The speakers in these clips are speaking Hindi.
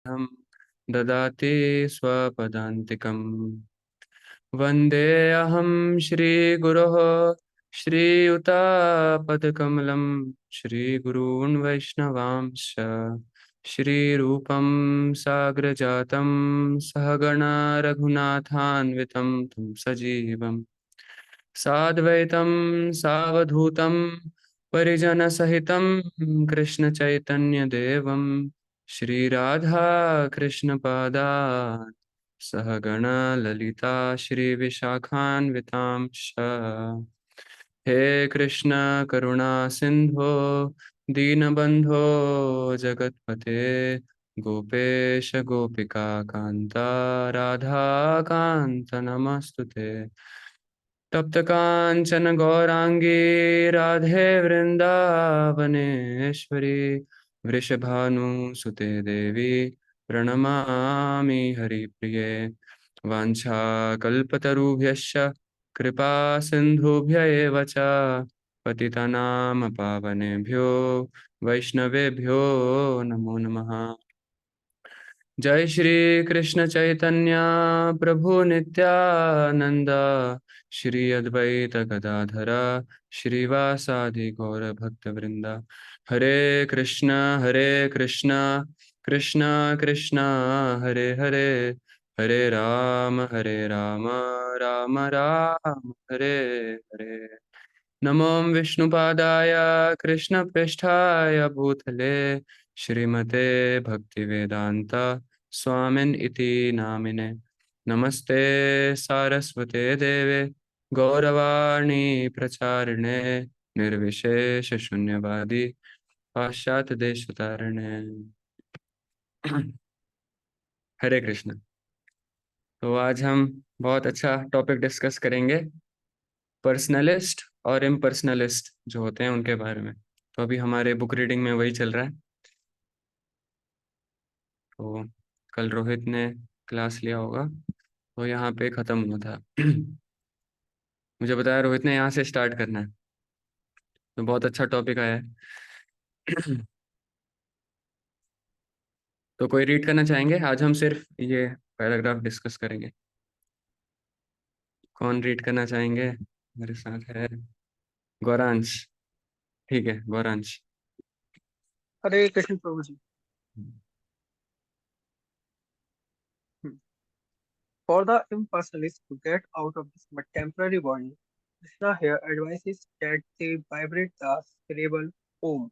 हम ददाति स्वपदान्तिकम्। वन्देऽहं श्रीगुरोः श्रीयुतापदकमलं श्रीगुरून् वैष्णवांश्च श्रीरूपं साग्रजातं सहगणा रघुनाथान्वितं तं सजीवम् साद्वैतं सावधूतं परिजनसहितं कृष्णचैतन्यदेवं श्रीराधा कृष्णपादान् सहगण ललिता श्रीविशाखान्वितांश्च। हे कृष्ण करुणा सिंधो दीनबंधो जगत्पते गोपेश गोपिका कांता राधा कांत नमस्तुते। तप्त कांचन गौरांगी राधे वृंदावनेश्वरी वृषभानुसुते देवी प्रणमामि हरिप्रिये। वाञ्छाकल्पतरुभ्यश्च कृपा सिन्धुभ्य एव च पतितानां पावनेभ्यो वैष्णवेभ्यो नमो नमः। जय श्री कृष्ण चैतन्य प्रभु नित्यानंद श्री अद्वैत गदाधर श्रीवासादि गौर भक्त वृंदा। हरे कृष्ण कृष्ण कृष्ण हरे हरे हरे राम राम राम हरे हरे। नमो विष्णुपादाय कृष्णप्रेष्ठाय भूतले श्रीमते भक्तिवेदांत स्वामिन् इति नामिने। नमस्ते सारस्वते देवे गौरवाणी प्रचारिणे निर्विशेष शून्यवादी पाश्चात्य देशतारिणे। हरे कृष्ण। तो आज हम बहुत अच्छा टॉपिक डिस्कस करेंगे, पर्सनलिस्ट और इम्पर्सनलिस्ट जो होते हैं उनके बारे में। तो अभी हमारे बुक रीडिंग में वही चल रहा है। तो कल रोहित ने क्लास लिया होगा, तो यहाँ पे ख़त्म हुआ था। मुझे बताया रोहित ने यहाँ से स्टार्ट करना है, तो बहुत अच्छा टॉपिक आया है। तो कोई रीड करना चाहेंगे? आज हम सिर्फ ये पैराग्राफ डिस्कस करेंगे। कौन रीड करना चाहेंगे? मेरे साथ है गौरांश। ठीक है गौरांश। हरे कृष्ण प्रभु जी। For the impersonalist to get out of this temporary body, Krishna here advises that they vibrate the cerebral home.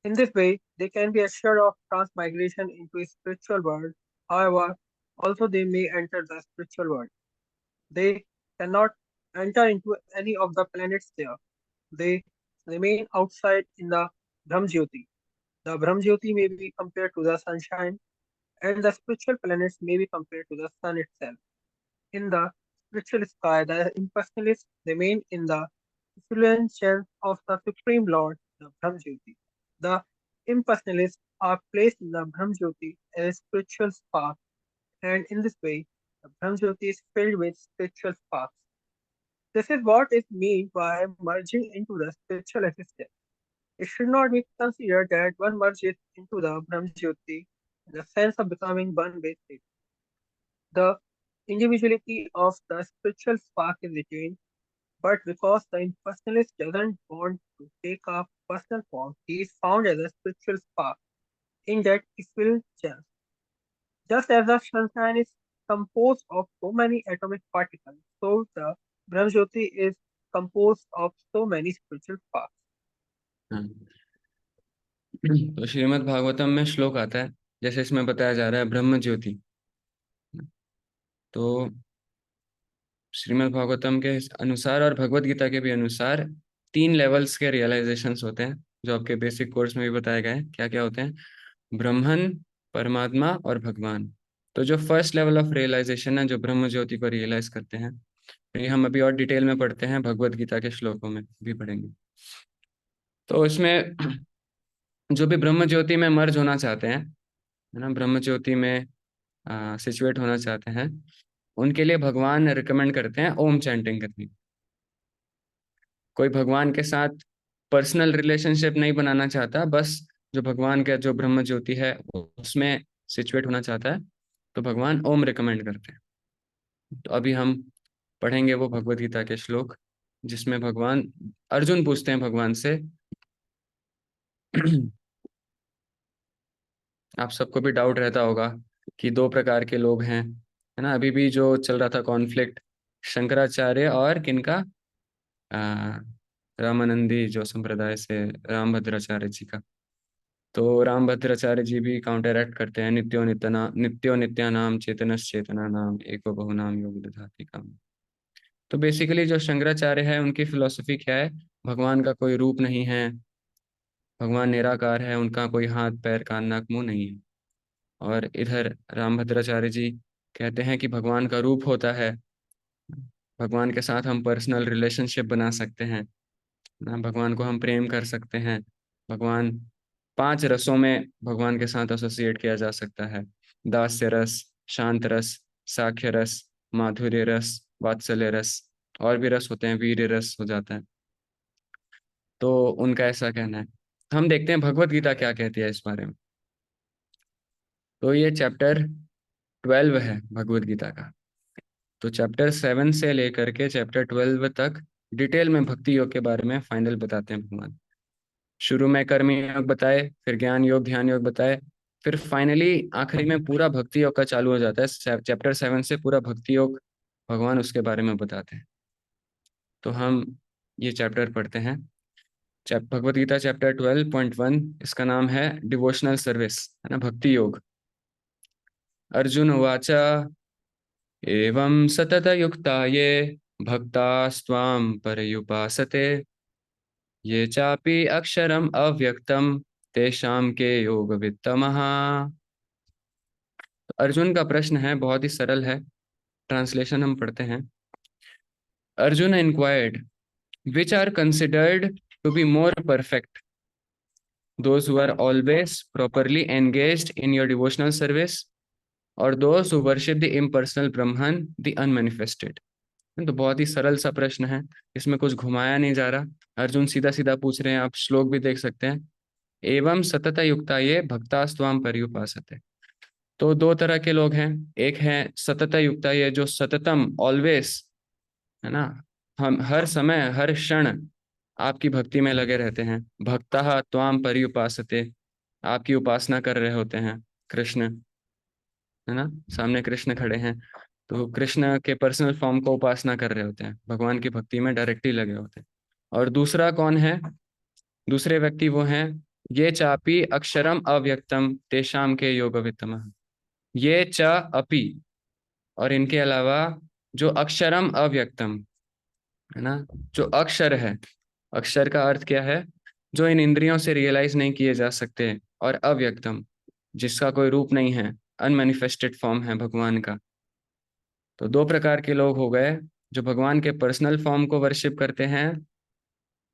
In this way, they can be assured of transmigration into a spiritual world. However, also they may enter the spiritual world. They cannot enter into any of the planets there. They remain outside in the Brahmjyoti. The Brahmjyoti may be compared to the sunshine, and the spiritual planets may be compared to the sun itself. In the spiritual sky, the impersonalists remain in the effluence of the Supreme Lord, the Brahmjyoti. The impersonalists are placed in the Brahmjyoti as a spiritual spark, and in this way, the Brahmjyoti is filled with spiritual sparks. This is what is meant by merging into the spiritual existence. It should not be considered that one merges into the Brahmjyoti in the sense of becoming one with it. The individuality of the spiritual spark is retained, but because the impersonalist doesn't want to take a personal form, he is found as a spiritual spark in that effulgence. Just as the sunshine is composed of so many atomic particles, so the Brahmjyoti is composed of so many spiritual sparks. हाँ। तो श्रीमद् भागवतम में श्लोक आता है, जैसे इसमें बताया जा रहा है ब्रह्म ज्योति। तो श्रीमद् भागवतम के अनुसार और भगवत गीता के भी अनुसार 3 लेवल्स के रियलाइजेशंस होते हैं, जो आपके बेसिक कोर्स में भी बताए गए हैं क्या क्या होते हैं। ब्रह्मन, परमात्मा और भगवान। तो जो फर्स्ट लेवल ऑफ रियलाइजेशन है, जो ब्रह्म ज्योति को रियलाइज करते हैं, तो ये हम अभी और डिटेल में पढ़ते हैं, भगवत गीता के श्लोकों में भी पढ़ेंगे। तो इसमें जो भी ब्रह्म ज्योति में मर्ज होना चाहते हैं, है ना, ब्रह्म ज्योति में सिचुएट होना चाहते हैं, उनके लिए भगवान रिकमेंड करते हैं ओम चैंटिंग करनी। कोई भगवान के साथ पर्सनल रिलेशनशिप नहीं बनाना चाहता, बस जो भगवान का जो ब्रह्म ज्योति है उसमें सिचुएट होना चाहता है तो भगवान ओम रिकमेंड करते हैं। तो अभी हम पढ़ेंगे वो भगवत गीता के श्लोक जिसमें भगवान, अर्जुन पूछते हैं भगवान से आप सबको भी डाउट रहता होगा कि दो प्रकार के लोग हैं, है ना, अभी भी जो चल रहा था कॉन्फ्लिक्ट, शंकराचार्य और किनका, आ, रामानंदी जो संप्रदाय से, रामभद्राचार्य जी का। तो रामभद्राचार्य जी भी काउंटर एक्ट करते हैं, नित्यो नित्यानाम चेतनस चेतना नाम एको बहुनाम योग दधाति काम। तो बेसिकली जो शंकराचार्य है उनकी फिलोसफी क्या है, भगवान का कोई रूप नहीं है, भगवान निराकार है, उनका कोई हाथ पैर कान नाक मुंह नहीं है। और इधर रामभद्राचार्य जी कहते हैं कि भगवान का रूप होता है, भगवान के साथ हम पर्सनल रिलेशनशिप बना सकते हैं ना, भगवान को हम प्रेम कर सकते हैं, भगवान, पांच रसों में भगवान के साथ एसोसिएट किया जा सकता है, दास्य रस, शांत रस, साख्य रस, माधुर्य रस, वात्सल्य रस, और भी रस होते हैं, वीर रस हो जाता है। तो उनका ऐसा कहना है। हम देखते हैं भगवत गीता क्या कहती है इस बारे में। तो ये चैप्टर 12 है भगवत गीता का। तो चैप्टर 7 से लेकर के चैप्टर 12 तक डिटेल में भक्ति योग के बारे में फाइनल बताते हैं भगवान। शुरू में कर्म योग बताए, फिर ज्ञान योग ध्यान योग बताए, फिर फाइनली आखिरी में पूरा भक्ति योग का चालू हो जाता है, चैप्टर 7 से पूरा भक्ति योग भगवान उसके बारे में बताते हैं। तो हम ये चैप्टर पढ़ते हैं। भगवत गीता चैप्टर 12.1, इसका नाम है डिवोशनल सर्विस, है ना, भक्ति योग। अर्जुन उवाच एवं सततयुक्ता ये भक्तास्त्वां पर्युपासते ये चापि अक्षरम अव्यक्तम तेषां के योग वित्तमः। अर्जुन का प्रश्न है, बहुत ही सरल है, ट्रांसलेशन हम पढ़ते हैं। Arjun inquired which are considered to be more perfect, those who are always properly engaged in your devotional service और those who worship the impersonal Brahman the unmanifested. तो बहुत ही सरल सा प्रश्न है, इसमें कुछ घुमाया नहीं जा रहा, अर्जुन सीधा सीधा पूछ रहे हैं। आप श्लोक भी देख सकते हैं, एवं सतत युक्ता ये भक्तास्त्वाम पर्युपासते। तो दो तरह के लोग हैं, एक है सतत युक्ता ये जो सततम ऑलवेज, है ना, हम हर समय हर क्षण आपकी भक्ति में लगे रहते हैं, भक्ता त्वाम पर्युपासते, आपकी उपासना कर रहे होते हैं कृष्ण, है ना, सामने कृष्ण खड़े हैं तो कृष्ण के पर्सनल फॉर्म को उपासना कर रहे होते हैं, भगवान की भक्ति में डायरेक्टली लगे होते हैं। और दूसरा कौन है, दूसरे व्यक्ति वो हैं, ये चापि अक्षरम अव्यक्तम तेषाम के योग वित्तम, ये च अपि, और इनके अलावा जो अक्षरम अव्यक्तम, है ना, जो अक्षर है, अक्षर का अर्थ क्या है, जो इन इंद्रियों से रियलाइज नहीं किए जा सकते, और अव्यक्तम जिसका कोई रूप नहीं है, अनमैनिफेस्टेड फॉर्म है भगवान का। तो दो प्रकार के लोग हो गए, जो भगवान के पर्सनल फॉर्म को वर्शिप करते हैं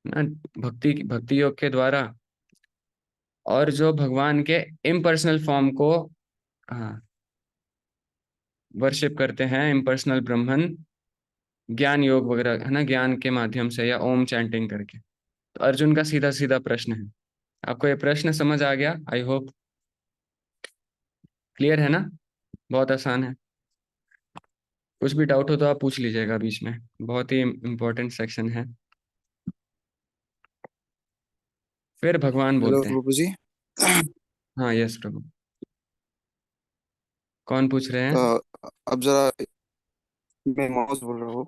ना, भक्ति योग के द्वारा, और जो भगवान के इम्पर्सनल फॉर्म को, हाँ, वर्शिप करते हैं, इम्पर्सनल ब्रह्मन, ज्ञान योग वगैरह, है ना, ज्ञान के माध्यम से या ओम चैंटिंग करके। तो अर्जुन का सीधा सीधा प्रश्न है। आपको ये प्रश्न समझ आ गया, आई होप क्लियर है ना, बहुत आसान है। कुछ भी डाउट हो तो आप पूछ लीजिएगा बीच में, बहुत ही इंपॉर्टेंट सेक्शन है। फिर भगवान हेलो बोलते हैं, प्रभु जी। हाँ यस प्रभु, कौन पूछ रहे हैं। अब जरा, मैं मौज बोल रहा हूँ।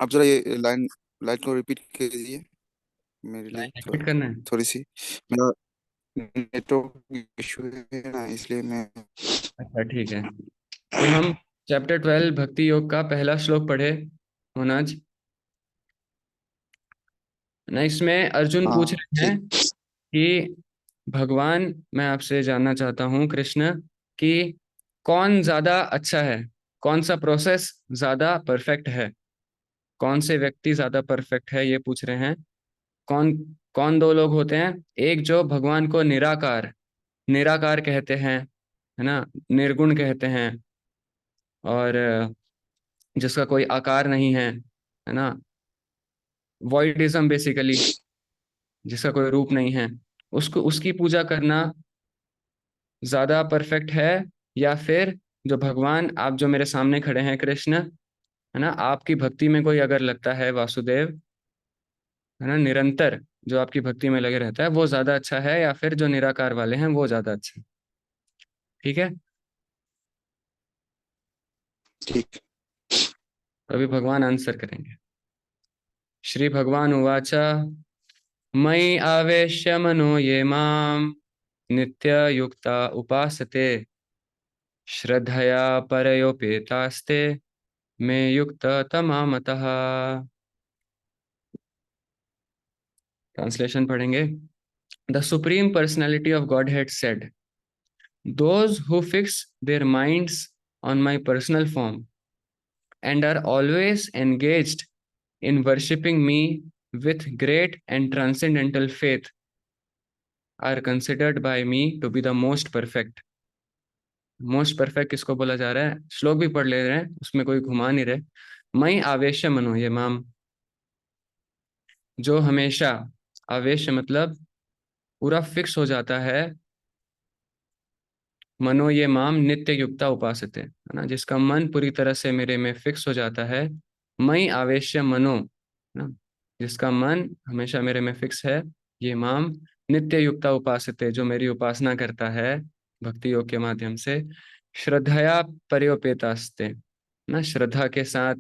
अब जरा ये लाइन लाइन को रिपीट कीजिए मेरे लिए, लाइन थोड़ा रिपीट करना है। थोड़ी सी। मेरा नेटवर्क इशू है ना, इसलिए मैं। अच्छा ठीक है, तो हम चैप्टर 12 भक्ति योग का पहला श्लोक पढ़े मनोज ना। इसमें अर्जुन पूछ हाँ रहे हैं ठीक। कि भगवान, मैं आपसे जानना चाहता हूँ कृष्ण, कि कौन ज्यादा अच्छा है, कौन सा प्रोसेस ज्यादा परफेक्ट है, कौन से व्यक्ति ज्यादा परफेक्ट है, ये पूछ रहे हैं। कौन कौन दो लोग होते हैं, एक जो भगवान को निराकार, निराकार कहते हैं, है ना, निर्गुण कहते हैं, और जिसका कोई आकार नहीं है ना, वॉइडिज्म बेसिकली, जिसका कोई रूप नहीं है, उसको उसकी पूजा करना ज्यादा परफेक्ट है, या फिर जो भगवान आप जो मेरे सामने खड़े हैं कृष्ण, है ना, आपकी भक्ति में कोई अगर लगता है वासुदेव, है ना, निरंतर जो आपकी भक्ति में लगे रहता है वो ज्यादा अच्छा है, या फिर जो निराकार वाले हैं वो ज्यादा अच्छा है? ठीक है। ठीक। तो अभी भगवान आंसर करेंगे। श्री भगवान उवाच मयि आवेश्य मनो ये माम नित्य युक्ता उपासते श्रद्धया परयोपेतास्ते मे युक्त तमामतः। ट्रांसलेशन पढ़ेंगे। The supreme personality of God head said, those who fix their minds on my personal form and are always engaged in worshipping me with great and transcendental faith are considered by me to be the most perfect. Most perfect किसको बोला जा रहा है? श्लोक भी पढ़ ले रहे हैं, उसमें कोई घुमा नहीं रहे। मई आवेश मनो ये माम, जो हमेशा, आवेश मतलब पूरा फिक्स हो जाता है, मनो ये माम नित्य युक्ता उपासते, है ना, जिसका मन पूरी तरह से मेरे में फिक्स हो जाता है। मई आवेश्य मनो, है ना, जिसका मन हमेशा मेरे में फिक्स है, ये माम नित्य युक्ता उपासते, जो मेरी उपासना करता है भक्ति योग के माध्यम से, श्रद्धया पर्योपेतास्ते, ना, श्रद्धा के साथ,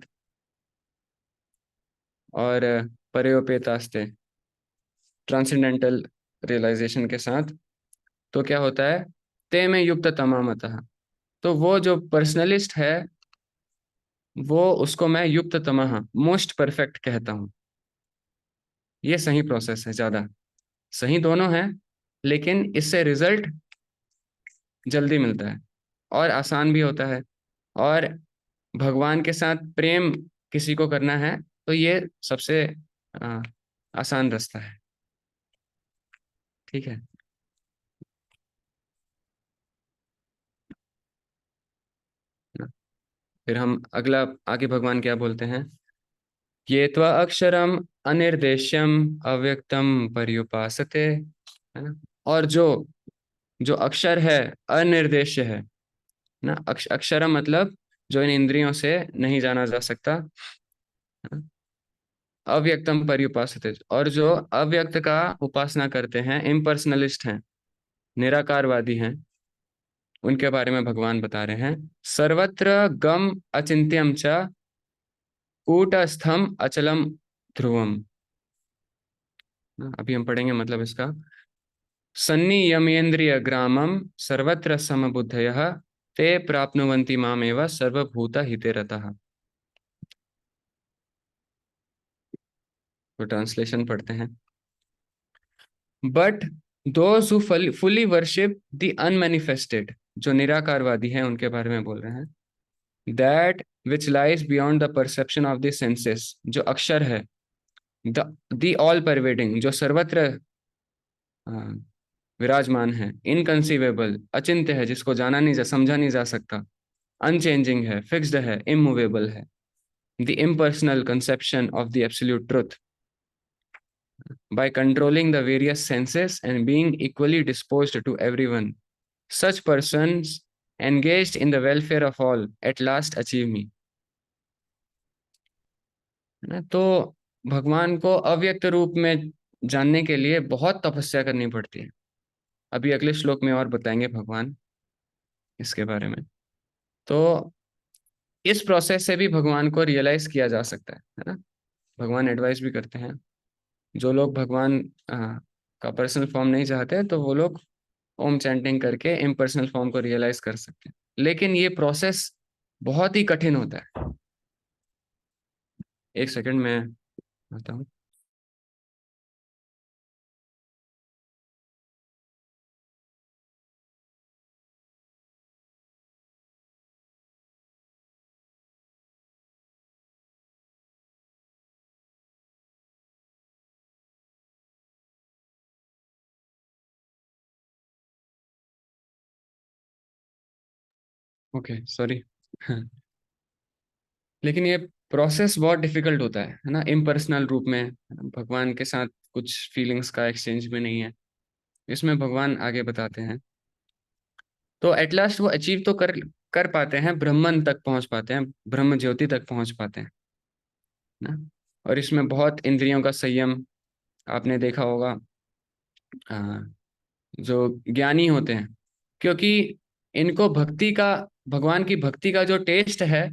और पर्योपेतास्ते ट्रांसेंडेंटल रियलाइजेशन के साथ। तो क्या होता है? ते में युक्त तमामतः, तो वो जो पर्सनलिस्ट है वो, उसको मैं युक्त तमह मोस्ट परफेक्ट कहता हूँ। ये सही प्रोसेस है, ज्यादा सही दोनों है, लेकिन इससे रिजल्ट जल्दी मिलता है और आसान भी होता है। और भगवान के साथ प्रेम किसी को करना है तो ये सबसे आ, आसान रास्ता है। ठीक है। फिर हम अगला, आगे भगवान क्या बोलते हैं? ये त्वा अक्षरम अनिर्देश्यम अव्यक्तम पर्युपासते, है ना, और जो जो अक्षर है, अनिर्देश्य है ना, अक्षरम मतलब जो इन इंद्रियों से नहीं जाना जा सकता, है ना? अव्यक्तम पर्युपासते, और जो अव्यक्त का उपासना करते हैं, इम्पर्सनलिस्ट हैं, निराकारवादी हैं, उनके बारे में भगवान बता रहे हैं। सर्वत्र गम अचिंत्यम च कूटस्थम अचलम ध्रुवम। अभी हम पढ़ेंगे मतलब इसका। सन्नियमेन्द्रिय ग्रामम सर्वत्र समबुद्धयः ते प्राप्नुवन्ति मामेव सर्वभूत हिते रतः। तो ट्रांसलेशन पढ़ते हैं। But those who fully worship the unmanifested, जो निराकारवादी हैं उनके बारे में बोल रहे हैं, that which lies beyond the perception of the senses, जो अक्षर है, द ऑल परवेडिंग, जो सर्वत्र विराजमान है, इनकंसीवेबल अचिंत्य है, जिसको जाना नहीं जा, समझा नहीं जा सकता, अनचेंजिंग है, फिक्स्ड है, इमूवेबल है, the impersonal conception of the absolute truth, by controlling the various senses and being equally disposed to everyone, such persons engaged in the welfare of all at last achieve me, है ना। तो भगवान को अव्यक्त रूप में जानने के लिए बहुत तपस्या करनी पड़ती है। अभी अगले श्लोक में और बताएंगे भगवान इसके बारे में। तो इस प्रोसेस से भी भगवान को रियलाइज किया जा सकता है ना। भगवान एडवाइस भी करते हैं, जो लोग भगवान का पर्सनल फॉर्म नहीं चाहते तो वो लोग ओम चैंटिंग करके इम्पर्सनल फॉर्म को रियलाइज कर सकते हैं, लेकिन ये प्रोसेस बहुत ही कठिन होता है। एक सेकंड में आता हूँ। Okay sorry. लेकिन ये प्रोसेस बहुत डिफिकल्ट होता है ना, इम्पर्सनल रूप में, है ना? भगवान के साथ कुछ फीलिंग्स का एक्सचेंज भी नहीं है। इसमें भगवान आगे बताते हैं, तो एट लास्ट वो अचीव तो कर कर पाते हैं, ब्रह्मन तक पहुंच पाते हैं, ब्रह्म ज्योति तक पहुंच पाते हैं ना। और इसमें बहुत इंद्रियों का संयम आपने देखा होगा। हाँ, जो ज्ञानी होते हैं, क्योंकि इनको भक्ति का, भगवान की भक्ति का जो टेस्ट है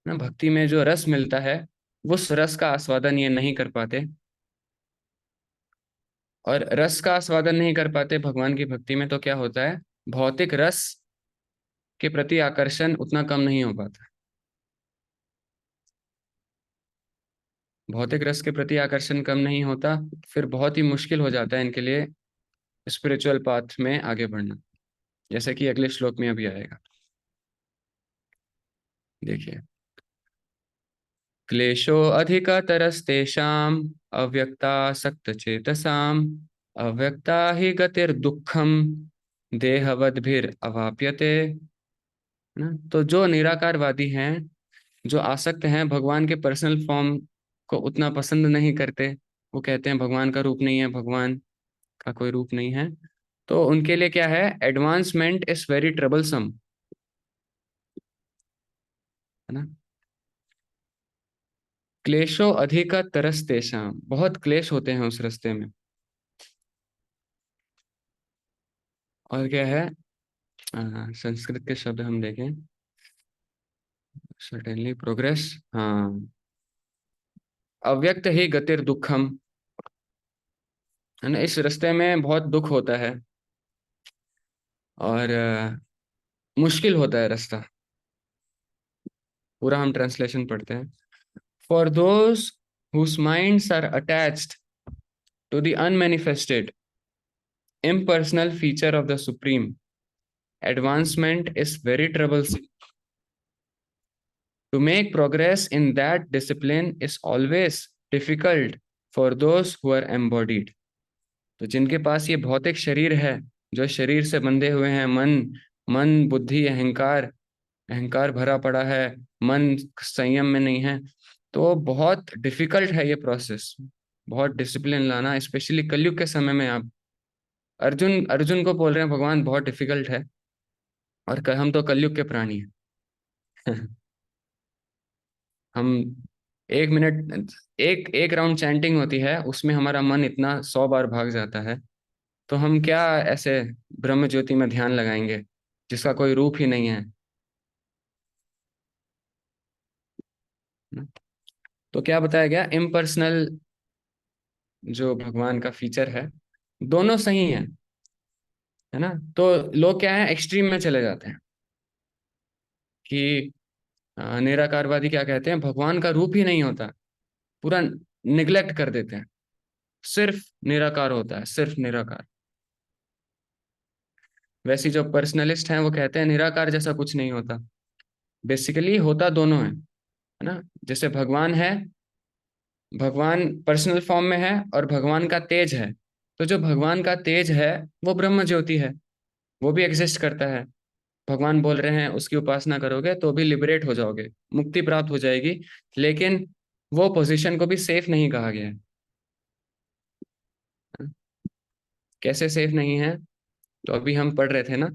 ना, भक्ति में जो रस मिलता है, उस रस का आस्वादन ये नहीं कर पाते। और रस का आस्वादन नहीं कर पाते भगवान की भक्ति में, तो क्या होता है, भौतिक रस के प्रति आकर्षण उतना कम नहीं हो पाता। भौतिक रस के प्रति आकर्षण कम नहीं होता, फिर बहुत ही मुश्किल हो जाता है इनके लिए स्पिरिचुअल पाथ में आगे बढ़ना, जैसे कि अगले श्लोक में अभी आएगा। देखिए, क्लेशो अधिकतरस्तेषाम् अव्यक्तासक्तचेतसाम् अव्यक्ता हि गतिर्दुःखम् देहवद्भिरवाप्यते। ना, तो जो निराकारवादी हैं, जो आसक्त हैं, भगवान के पर्सनल फॉर्म को उतना पसंद नहीं करते, वो कहते हैं भगवान का रूप नहीं है, भगवान का कोई रूप नहीं है, तो उनके लिए क्या है, एडवांसमेंट इज वेरी ट्रबलसम, है ना। क्लेशो अधिक तरस्तेषाम, बहुत क्लेश होते हैं उस रास्ते में। और क्या है, संस्कृत के शब्द हम देखें, सर्टेनली प्रोग्रेस, हाँ, अव्यक्त ही गतिर दुखम, है ना, इस रास्ते में बहुत दुख होता है, और मुश्किल होता है रास्ता। पूरा हम ट्रांसलेशन पढ़ते हैं। For those whose minds are attached to the unmanifested impersonal feature of the supreme, advancement is very troublesome. To make progress in that discipline is always difficult for those who are embodied. तो जिनके पास ये भौतिक शरीर है, जो शरीर से बंधे हुए हैं, मन, मन बुद्धि अहंकार, अहंकार भरा पड़ा है, मन संयम में नहीं है, तो बहुत डिफिकल्ट है ये प्रोसेस, बहुत डिसिप्लिन लाना, स्पेशली कलयुग के समय में। आप अर्जुन अर्जुन को बोल रहे हैं भगवान बहुत डिफिकल्ट है, और हम तो कलयुग के प्राणी हैं। हम 1 मिनट, एक एक राउंड चैंटिंग होती है, उसमें हमारा मन इतना 100 बार भाग जाता है, तो हम क्या ऐसे ब्रह्म ज्योति में ध्यान लगाएंगे जिसका कोई रूप ही नहीं है ना? तो क्या बताया गया, इम्पर्सनल जो भगवान का फीचर है, दोनों सही है ना। तो लोग क्या है, एक्सट्रीम में चले जाते हैं कि निराकारवादी क्या कहते हैं, भगवान का रूप ही नहीं होता, पूरा निग्लेक्ट कर देते हैं, सिर्फ निराकार होता है, सिर्फ निराकार। वैसे जो पर्सनलिस्ट हैं वो कहते हैं निराकार जैसा कुछ नहीं होता, बेसिकली होता दोनों है ना। जैसे भगवान है, भगवान पर्सनल फॉर्म में है, और भगवान का तेज है, तो जो भगवान का तेज है वो ब्रह्म ज्योति है, वो भी एग्जिस्ट करता है। भगवान बोल रहे हैं उसकी उपासना करोगे तो भी लिबरेट हो जाओगे, मुक्ति प्राप्त हो जाएगी, लेकिन वो पोजीशन को भी सेफ नहीं कहा गया है। कैसे सेफ नहीं है, तो अभी हम पढ़ रहे थे ना,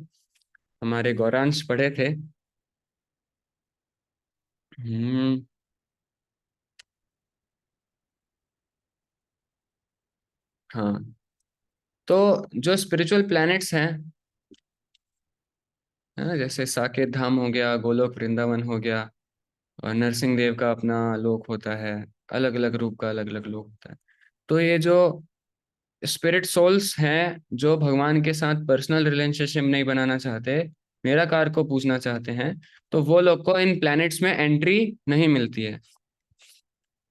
हमारे गौरांश पढ़े थे। हम्म, हाँ, तो जो स्पिरिचुअल प्लैनेट्स हैं, है ना, जैसे साकेत धाम हो गया, गोलोक वृंदावन हो गया, और नरसिंह देव का अपना लोक होता है, अलग अलग रूप का अलग अलग लोक होता है। तो ये जो स्पिरिट सोल्स हैं, जो भगवान के साथ पर्सनल रिलेशनशिप नहीं बनाना चाहते, निराकार को पूजना चाहते हैं, तो वो लोग को इन प्लैनेट्स में एंट्री नहीं मिलती है।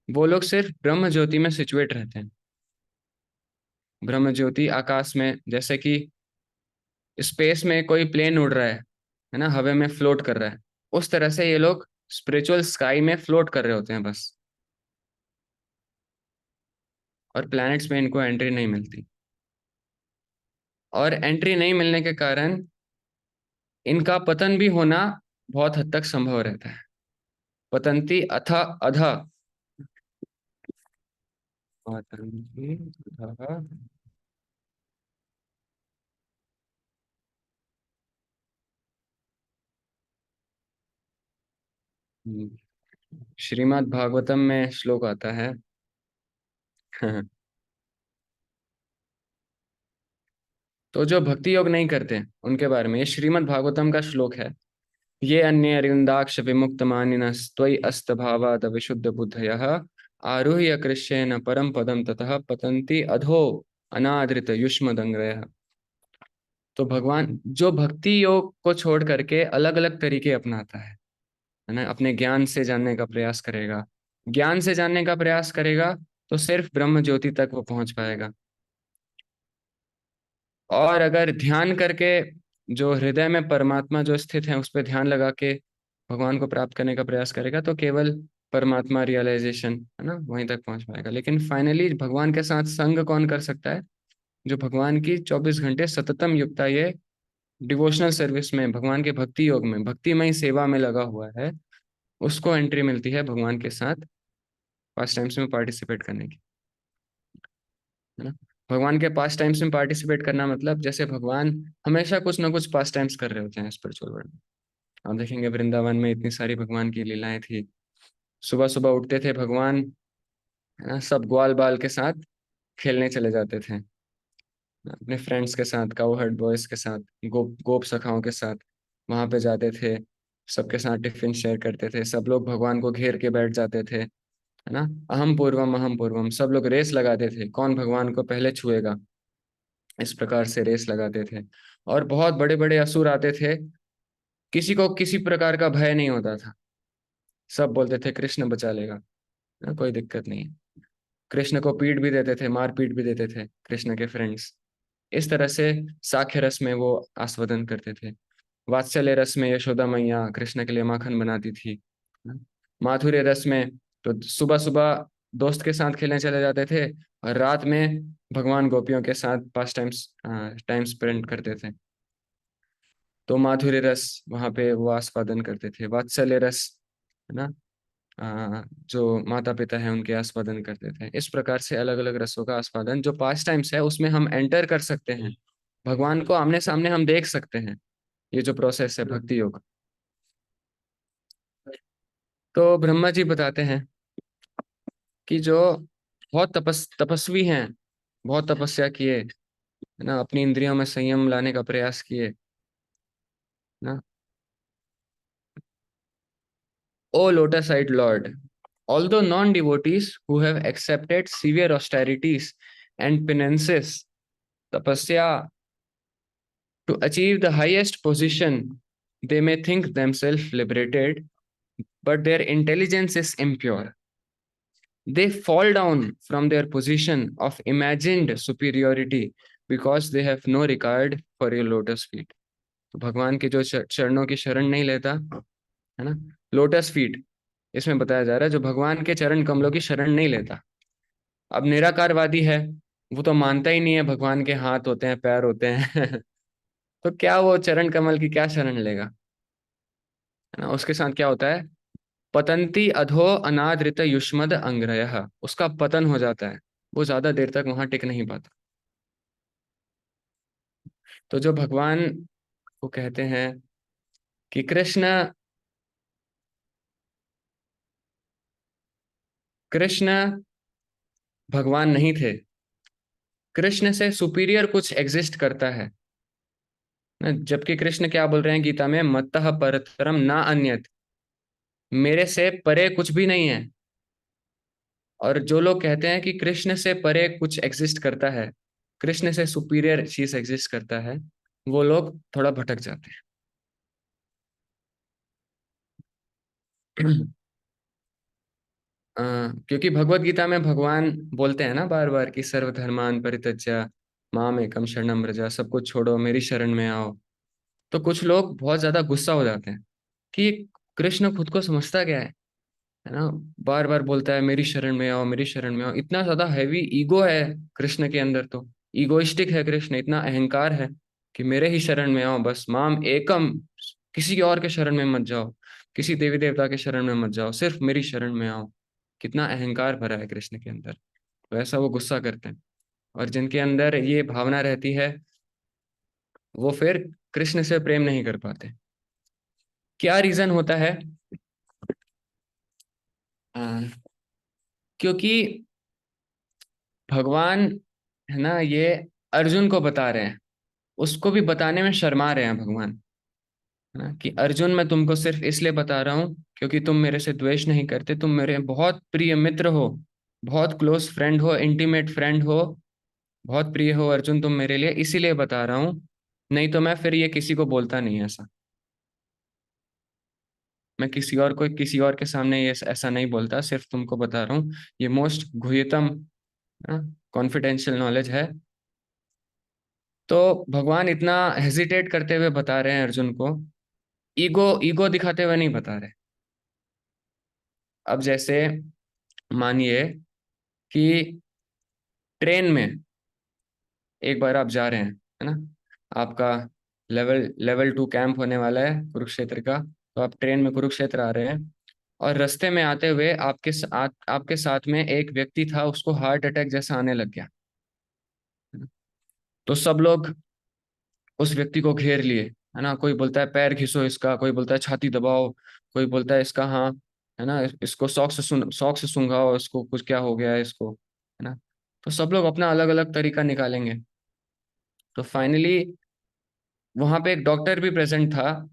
वो लोग सिर्फ ब्रह्म ज्योति में सिचुएट रहते हैं। ब्रह्म ज्योति आकाश में, जैसे कि स्पेस में कोई प्लेन उड़ रहा है ना, हवा में फ्लोट कर रहा है, उस तरह से ये लोग स्पिरिचुअल स्काई में फ्लोट कर रहे होते हैं बस, और प्लैनेट्स में इनको एंट्री नहीं मिलती। और एंट्री नहीं मिलने के कारण इनका पतन भी होना बहुत हद तक संभव रहता है। पतंती अथ अध, पतंती अधः। श्रीमद् भागवतम में श्लोक आता है। तो जो भक्ति योग नहीं करते उनके बारे में ये श्रीमद् भागवतम का श्लोक है। ये अन्य अरिंदाक्ष विमुक्त मानिनस् त्वयि अस्तभावाद विशुद्ध बुद्धयः आरुह्य कृष्येन परम पदम ततः पतन्ति अधो अनादृत युष्मदंग्रयः। तो भगवान जो भक्ति योग को छोड़ करके अलग अलग तरीके अपनाता है ना, अपने ज्ञान से जानने का प्रयास करेगा, ज्ञान से जानने का प्रयास करेगा तो सिर्फ ब्रह्म ज्योति तक वो पहुंच पाएगा। और अगर ध्यान करके जो हृदय में परमात्मा जो स्थित है उस पर ध्यान लगा के भगवान को प्राप्त करने का प्रयास करेगा तो केवल परमात्मा रियलाइजेशन है ना वहीं तक पहुंच पाएगा। लेकिन फाइनली भगवान के साथ संग कौन कर सकता है? जो भगवान की 24 घंटे सततम युक्ता ये डिवोशनल सर्विस में, भगवान के भक्ति योग में, भक्तिमय सेवा में लगा हुआ है, उसको एंट्री मिलती है भगवान के साथ पास्ट टाइम्स में पार्टिसिपेट करने की, है ना। भगवान के पास्ट टाइम्स में पार्टिसिपेट करना मतलब जैसे भगवान हमेशा कुछ ना कुछ पास्ट टाइम्स कर रहे होते हैं स्पिरिचुअल वर्ल्ड में। आप देखेंगे वृंदावन में इतनी सारी भगवान की लीलाएं थी। सुबह सुबह उठते थे भगवान, है ना, सब ग्वाल बाल के साथ खेलने चले जाते थे, अपने फ्रेंड्स के साथ, काउहर्ड बॉयज के साथ, गोप गोप सखाओं के साथ वहां पे जाते थे। सबके साथ टिफिन शेयर करते थे, सब लोग भगवान को घेर के बैठ जाते थे, है ना। अहम पूर्वम सब लोग रेस लगाते थे कौन भगवान को पहले छुएगा, इस प्रकार से रेस लगाते थे। और बहुत बड़े बड़े असुर आते थे, किसी को किसी प्रकार का भय नहीं होता था, सब बोलते थे कृष्ण बचा लेगा, ना, कोई दिक्कत नहीं है। कृष्ण को पीट भी देते थे, मार पीट भी देते थे कृष्ण के फ्रेंड्स। इस तरह से साख्य रस में वो आस्वादन करते थे। वात्सल्य रस में यशोदा मैया कृष्ण के लिए माखन बनाती थी, ना। माधुर्य रस में तो सुबह सुबह दोस्त के साथ खेलने चले जाते थे और रात में भगवान गोपियों के साथ पास टाइम स्पेंड करते थे। तो माधुर्य रस वहां पे वो आस्वादन करते थे। वात्सल्य रस, है ना, जो माता पिता है उनके आस्वादन करते थे। इस प्रकार से अलग अलग रसों का आस्वादन जो पास्ट टाइम्स है उसमें हम एंटर कर सकते हैं, भगवान को आमने सामने हम देख सकते हैं। ये जो प्रोसेस है भक्ति योग। तो ब्रह्मा जी बताते हैं कि जो बहुत तपस्वी हैं, बहुत तपस्या किए, है ना, अपनी इंद्रियों में संयम लाने का प्रयास किए ना। O lotus-eyed Lord, although non-devotees who have accepted severe austerities and penances, tapasya, to achieve the highest position, they may think themselves liberated, but their intelligence is impure. They fall down from their position of imagined superiority because they have no regard for your lotus feet. तो भगवान के जो चरणों की शरण नहीं लेता, है ना, लोटस फीट, इसमें बताया जा रहा है जो भगवान के चरण कमलों की शरण नहीं लेता। अब निराकारवादी है, वो तो मानता ही नहीं है भगवान के हाथ होते हैं, पैर होते हैं। तो क्या वो चरण कमल की क्या शरण लेगा, है ना। उसके साथ क्या होता है? पतंती अधो अनादृत युष्मद अंग्रयः, उसका पतन हो जाता है, वो ज्यादा देर तक वहां टिक नहीं पाता। तो जो भगवान को कहते हैं कि कृष्ण कृष्ण भगवान नहीं थे, कृष्ण से सुपीरियर कुछ एग्जिस्ट करता है ना। जबकि कृष्ण क्या बोल रहे हैं गीता में, मत्तः परतरम ना अन्यत, मेरे से परे कुछ भी नहीं है। और जो लोग कहते हैं कि कृष्ण से परे कुछ एग्जिस्ट करता है, कृष्ण से सुपीरियर चीज एग्जिस्ट करता है, वो लोग थोड़ा भटक जाते हैं। अ, क्योंकि भगवत गीता में भगवान बोलते हैं ना बार बार कि सर्वधर्मान परित्यज्य माम एकम शरणम व्रज, सब कुछ छोड़ो मेरी शरण में आओ। तो कुछ लोग बहुत ज्यादा गुस्सा हो जाते हैं कि कृष्ण खुद को समझता क्या है ना, बार बार बोलता है मेरी शरण में आओ, मेरी शरण में आओ। इतना ज्यादा हैवी ईगो है कृष्ण के अंदर, तो ईगोइस्टिक है कृष्ण, इतना अहंकार है कि मेरे ही शरण में आओ बस, माम एकम, किसी और के शरण में मत जाओ, किसी देवी देवता के शरण में मत जाओ, सिर्फ मेरी शरण में आओ। कितना अहंकार भरा है कृष्ण के अंदर, तो ऐसा वो गुस्सा करते हैं। और जिनके अंदर ये भावना रहती है वो फिर कृष्ण से प्रेम नहीं कर पाते। क्या रीजन होता है? हाँ, क्योंकि भगवान है ना, ये अर्जुन को बता रहे हैं, उसको भी बताने में शर्मा रहे हैं भगवान, है ना, कि अर्जुन मैं तुमको सिर्फ इसलिए बता रहा हूँ क्योंकि तुम मेरे से द्वेष नहीं करते, तुम मेरे बहुत प्रिय मित्र हो, बहुत क्लोज फ्रेंड हो, इंटीमेट फ्रेंड हो, बहुत प्रिय हो अर्जुन तुम मेरे लिए, इसीलिए बता रहा हूँ। नहीं तो मैं फिर ये किसी को बोलता नहीं ऐसा, मैं किसी और को किसी और के सामने ये ऐसा नहीं बोलता, सिर्फ तुमको बता रहा हूँ। ये मोस्ट गुह्यतम कॉन्फिडेंशियल नॉलेज है। तो भगवान इतना हेजिटेट करते हुए बता रहे हैं अर्जुन को, ईगो ईगो दिखाते हुए नहीं बता रहे। अब जैसे मानिए कि ट्रेन में एक बार आप जा रहे हैं, है ना, आपका लेवल लेवल 2 कैंप होने वाला है कुरुक्षेत्र का, तो आप ट्रेन में कुरुक्षेत्र आ रहे हैं, और रास्ते में आते हुए आपके साथ में एक व्यक्ति था, उसको हार्ट अटैक जैसा आने लग गया, है ना? तो सब लोग उस व्यक्ति को घेर लिए, है ना, कोई बोलता है पैर घिसो इसका, कोई बोलता है छाती दबाओ, कोई बोलता है इसका, हाँ, है ना, इसको शॉक से सूंघाओ, इसको कुछ क्या हो गया है इसको, है ना। तो सब लोग अपना अलग अलग तरीका निकालेंगे। तो फाइनली वहां पे एक डॉक्टर भी प्रेजेंट था।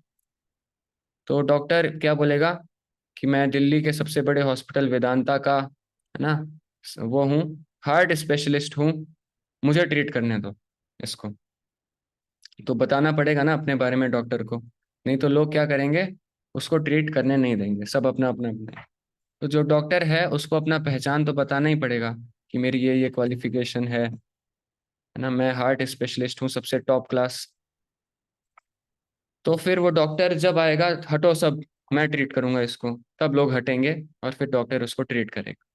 तो डॉक्टर क्या बोलेगा कि मैं दिल्ली के सबसे बड़े हॉस्पिटल वेदांता का, है ना, वो हूँ, हार्ट स्पेशलिस्ट हूँ, मुझे ट्रीट करने दो इसको। तो बताना पड़ेगा ना अपने बारे में डॉक्टर को, नहीं तो लोग क्या करेंगे, उसको ट्रीट करने नहीं देंगे, सब अपना अपना अपना है। तो जो डॉक्टर है उसको अपना पहचान तो बताना ही पड़ेगा कि मेरी ये क्वालिफिकेशन है ना, मैं हार्ट स्पेशलिस्ट हूँ सबसे टॉप क्लास। तो फिर वो डॉक्टर जब आएगा, हटो सब, मैं ट्रीट करूंगा इसको, तब लोग हटेंगे और फिर डॉक्टर उसको ट्रीट करेगा।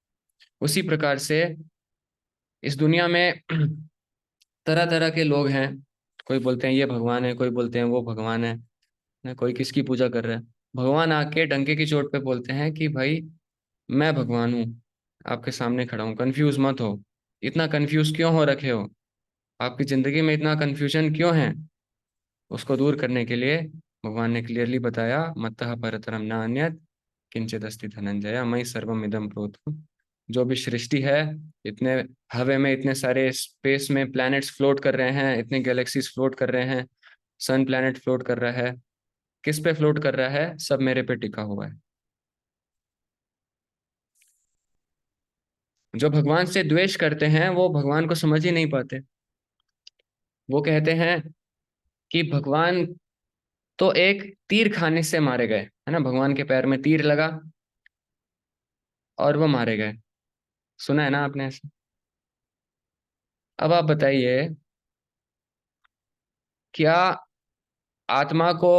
उसी प्रकार से इस दुनिया में तरह तरह के लोग हैं, कोई बोलते हैं ये भगवान है, कोई बोलते हैं वो भगवान है, ना कोई किसकी पूजा कर रहा है। भगवान आके डंके की चोट पे बोलते हैं कि भाई मैं भगवान हूँ, आपके सामने खड़ा हूँ, कंफ्यूज मत हो। इतना कंफ्यूज क्यों हो रखे हो, आपकी जिंदगी में इतना कंफ्यूजन क्यों है, उसको दूर करने के लिए भगवान ने क्लियरली बताया, मत्तः परतरम नान्यत् किंचित अस्ति धनंजय मयि सर्वम इदं प्रोतम। जो भी सृष्टि है, इतने हवे में इतने सारे स्पेस में प्लैनेट्स फ्लोट कर रहे हैं, इतने गैलेक्सीज फ्लोट कर रहे हैं, सन प्लैनेट फ्लोट कर रहा है, किस पे फ्लोट कर रहा है, सब मेरे पे टिका हुआ है। जो भगवान से द्वेष करते हैं वो भगवान को समझ ही नहीं पाते। वो कहते हैं कि भगवान तो एक तीर खाने से मारे गए, है ना, भगवान के पैर में तीर लगा और वो मारे गए। सुना है ना आपने ऐसे। अब आप बताइए, क्या आत्मा को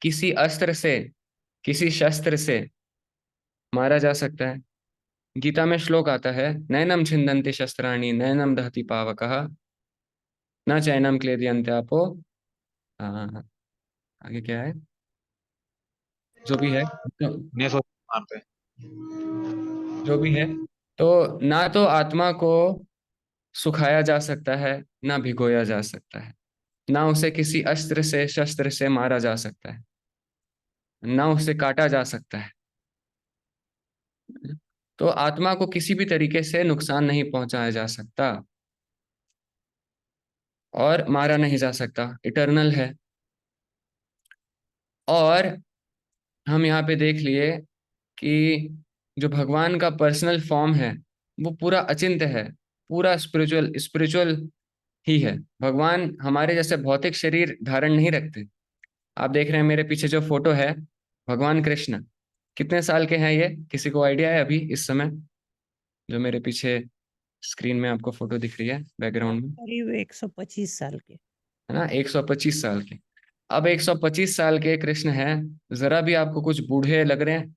किसी अस्त्र से, किसी शस्त्र से मारा जा सकता है? गीता में श्लोक आता है, नैनम छिन्दन्ति शस्त्राणि नैनम दहति पावकः न चैनम क्लेदयन्ते आपो। हाँ, आगे क्या है, जो भी है, तो ने सोच मारते जो भी है, तो ना तो आत्मा को सुखाया जा सकता है, ना भिगोया जा सकता है, ना उसे किसी अस्त्र से शस्त्र से मारा जा सकता है, ना उसे काटा जा सकता है। तो आत्मा को किसी भी तरीके से नुकसान नहीं पहुंचाया जा सकता और मारा नहीं जा सकता, इटर्नल है। और हम यहाँ पे देख लिए कि जो भगवान का पर्सनल फॉर्म है वो पूरा अचिंत्य है, पूरा स्पिरिचुअल स्पिरिचुअल ही है। भगवान हमारे जैसे भौतिक शरीर धारण नहीं रखते। आप देख रहे हैं मेरे पीछे जो फोटो है, भगवान कृष्ण कितने साल के हैं, ये किसी को आइडिया है अभी इस समय, जो मेरे पीछे स्क्रीन में आपको फोटो दिख रही है बैकग्राउंड में, करीब 125 साल के। है ना, 125 साल के। अब 125 साल के कृष्ण हैं, जरा भी आपको कुछ बूढ़े लग रहे हैं?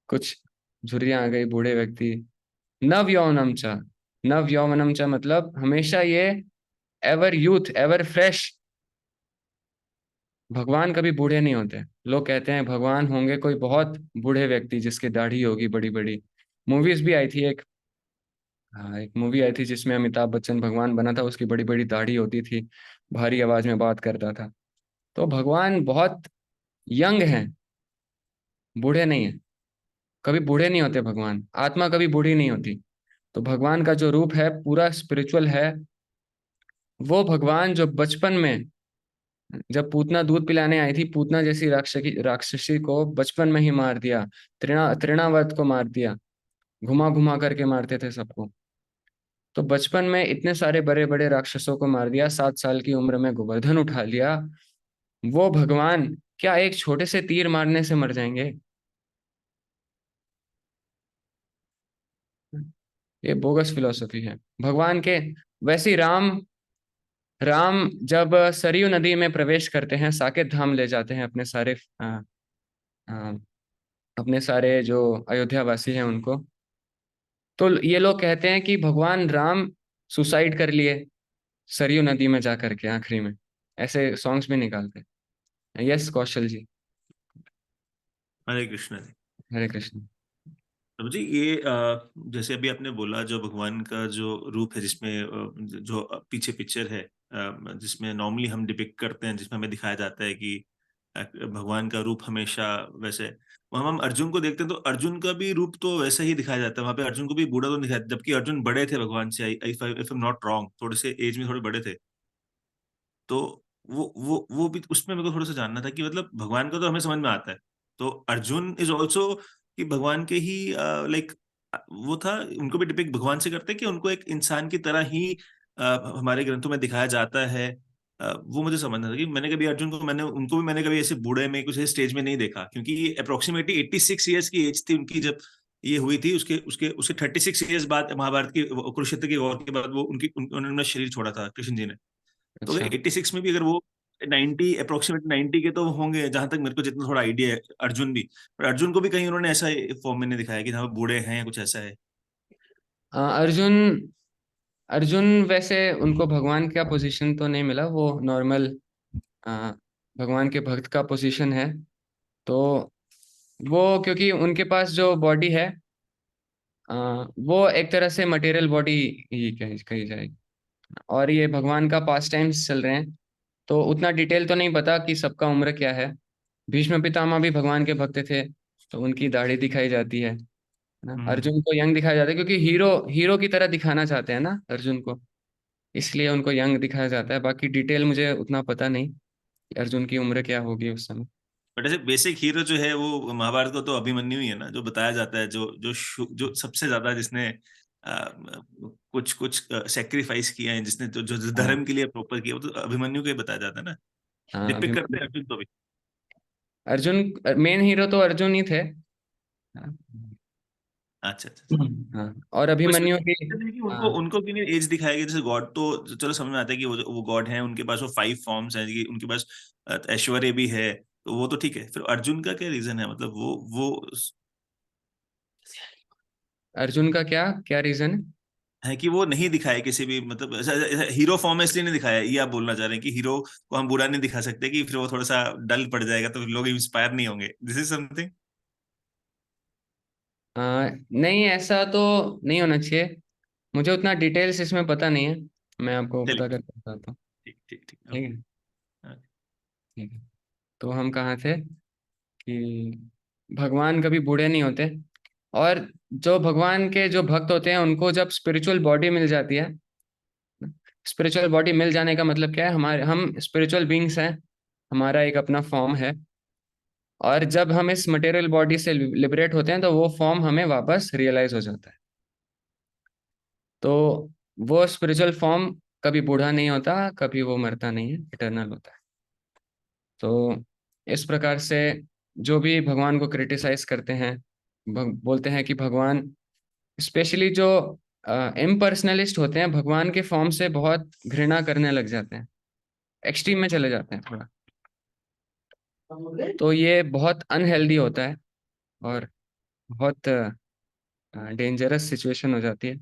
कुछ झुर्रियां आ गई, बूढ़े व्यक्ति। नव यौवनम च, नव यौवनम च मतलब हमेशा ये एवर यूथ, एवर फ्रेश। भगवान कभी बूढ़े नहीं होते। लोग कहते हैं भगवान होंगे कोई बहुत बूढ़े व्यक्ति जिसकी दाढ़ी होगी बड़ी बड़ी। मूवीज भी आई थी एक, हाँ, एक मूवी आई थी जिसमें अमिताभ बच्चन भगवान बना था, उसकी बड़ी बड़ी दाढ़ी होती थी, भारी आवाज में बात करता था। तो भगवान बहुत यंग हैं, बूढ़े नहीं है। कभी बूढ़े नहीं होते भगवान, आत्मा कभी बूढ़ी नहीं होती। तो भगवान का जो रूप है पूरा स्पिरिचुअल है। वो भगवान जो बचपन में, जब पूतना दूध पिलाने आई थी, पूतना जैसी राक्षसी राक्षसी को बचपन में ही मार दिया, तृणावर्त को मार दिया, घुमा घुमा करके मारते थे सबको। तो बचपन में इतने सारे बड़े बड़े राक्षसों को मार दिया, 7 साल की उम्र में गोवर्धन उठा लिया। वो भगवान क्या एक छोटे से तीर मारने से मर जाएंगे? ये बोगस फिलॉसफी है भगवान के। वैसे ही राम, राम जब सरयू नदी में प्रवेश करते हैं, साकेत धाम ले जाते हैं अपने सारे आ, अपने सारे जो अयोध्या वासी हैं उनको। तो ये लोग कहते हैं कि भगवान राम सुसाइड कर लिए सरयू नदी में जा करके आखिरी में। ऐसे सॉन्ग्स भी निकालते हैं। यस कौशल जी। हरे कृष्ण जी। हरे कृष्ण। प्रभु जी, ये जैसे अभी आपने बोला, जो भगवान का जो रूप है, जिसमें जो पीछे पिक्चर है, जिसमें नॉर्मली हम डिपिक्ट करते हैं, जिसमें हमें दिखाया जाता है कि भगवान का रूप हमेशा वैसे, वहाँ हम अर्जुन को देखते हैं तो अर्जुन का भी रूप तो वैसा ही दिखाया जाता है। वहाँ पे अर्जुन को भी बूढ़ा तो नहीं दिखाया, जबकि अर्जुन बड़े थे भगवान से, if I am not wrong, थोड़े से एज में थोड़े बड़े थे। तो वो भी उसमें मेरे को थोड़ा सा जानना था कि मतलब भगवान का तो हमें समझ में आता है, तो अर्जुन इज ऑल्सो कि भगवान के ही लाइक वो था, उनको भी डिपिक्ट भगवान से करते हैं कि उनको एक इंसान की तरह ही हमारे ग्रंथों में दिखाया जाता है। वो मुझे समझना था कि मैंने कभी अर्जुन को, मैंने उनको भी मैंने कभी ऐसे बूढ़े में कुछ स्टेज में नहीं देखा, क्योंकि अप्रोक्सीमेटली 86 ईयर्स की एज थी उनकी जब ये हुई थी। उसके उसके उसके 36 ईयर्स बाद, महाभारत की कुरुक्षेत्र की वॉर के बाद, वो उन्होंने शरीर छोड़ा था कृष्ण जी ने। तो अगर अच्छा। 86 में भी अगर वो 90, अप्रोक्सीमेट 90 के तो होंगे, जहां तक मेरे को जितना थोड़ा आइडिया है। अर्जुन भी, पर अर्जुन को भी कहीं उन्होंने ऐसा फॉर्म में नहीं दिखाया कि हाँ बूढ़े हैं या कुछ ऐसा है। अर्जुन, अर्जुन वैसे उनको भगवान का पोजीशन तो नहीं मिला, वो नॉर्मल भगवान के भक्त का पोजीशन है। तो वो क्योंकि उनके पास जो बॉडी है, वो एक तरह से मटेरियल बॉडी ही कही जाएगी। और ये भगवान का पास टाइम्स चल रहे हैं, तो उतना डिटेल तो नहीं पता कि सबका उम्र क्या है। भीष्म पितामह भी भगवान के भक्त थे, तो उनकी दाढ़ी दिखाई जाती है ना। हम्म। अर्जुन को यंग दिखाया जाता है क्योंकि हीरो हीरो की तरह दिखाना चाहते हैं ना अर्जुन को, इसलिए उनको यंग दिखाया जाता है। बाकी डिटेल मुझे उतना पता नहीं कि अर्जुन की उम्र क्या होगी उस समय। बट ऐसे बेसिक हीरो जो है वो महाभारत को तो अभिमन्यु ही है ना, जो बताया जाता है, जो सबसे ज्यादा जिसने कुछ कुछ सेक्रीफाइस किया है, जिसने जो हाँ। धर्म के लिए प्रॉपर किया, वो तो अभिमन्यु को ही बताया जाता है ना। हाँ डिपिक्ट करते हैं अभिमन्यु। अर्जुन को भी। अर्जुन, मेन हीरो तो अर्जुन ही थे। हाँ। अच्छा अच्छा अच्छा। हाँ, और तो इसमें अभिमन्यु भी। कि उनको हाँ। उनको भी नहीं एज दिखाया गया जैसे गॉड, तो चलो समझ में आता है कि वो गॉड है, उनके पास वो 5 फॉर्म्स हैं, कि उनके पास ऐश्वर्य भी है, तो वो तो ठीक है। फिर अर्जुन का क्या रीजन है, मतलब वो अर्जुन का क्या क्या रीजन है? है कि वो नहीं दिखाए किसी भी, मतलब हीरो फॉर्म में इसलिए नहीं दिखाया, ये आप बोलना चाह रहे हैं कि हीरो को हम बुरा नहीं दिखा सकते कि फिर वो थोड़ा सा डल पड़ जाएगा तो फिर लोग इंस्पायर नहीं होंगे, दिस इज समथिंग। नहीं, ऐसा तो नहीं होना चाहिए। मुझे उतना डिटेल्स इसमें पता नहीं है, मैं आपको पता चलिए, करके बताता हूँ। ठीक ठीक ठीक, ठीक है। ओके। ठीक है। तो हम कहाँ थे कि भगवान कभी बूढ़े नहीं होते। और जो भगवान के जो भक्त होते हैं उनको जब स्पिरिचुअल बॉडी मिल जाती है, स्पिरिचुअल बॉडी मिल जाने का मतलब क्या है, हमारे हम स्पिरिचुअल बीइंग्स हैं, हमारा एक अपना फॉर्म है। और जब हम इस मटेरियल बॉडी से लिबरेट होते हैं तो वो फॉर्म हमें वापस रियलाइज हो जाता है। तो वो स्पिरिचुअल फॉर्म कभी बूढ़ा नहीं होता, कभी वो मरता नहीं है, इटर्नल होता है। तो इस प्रकार से जो भी भगवान को क्रिटिसाइज करते हैं, बोलते हैं कि भगवान, स्पेशली जो इम्पर्सनलिस्ट होते हैं, भगवान के फॉर्म से बहुत घृणा करने लग जाते हैं, एक्सट्रीम में चले जाते हैं थोड़ा। तो ये बहुत अनहेल्दी होता है और बहुत डेंजरस सिचुएशन हो जाती है।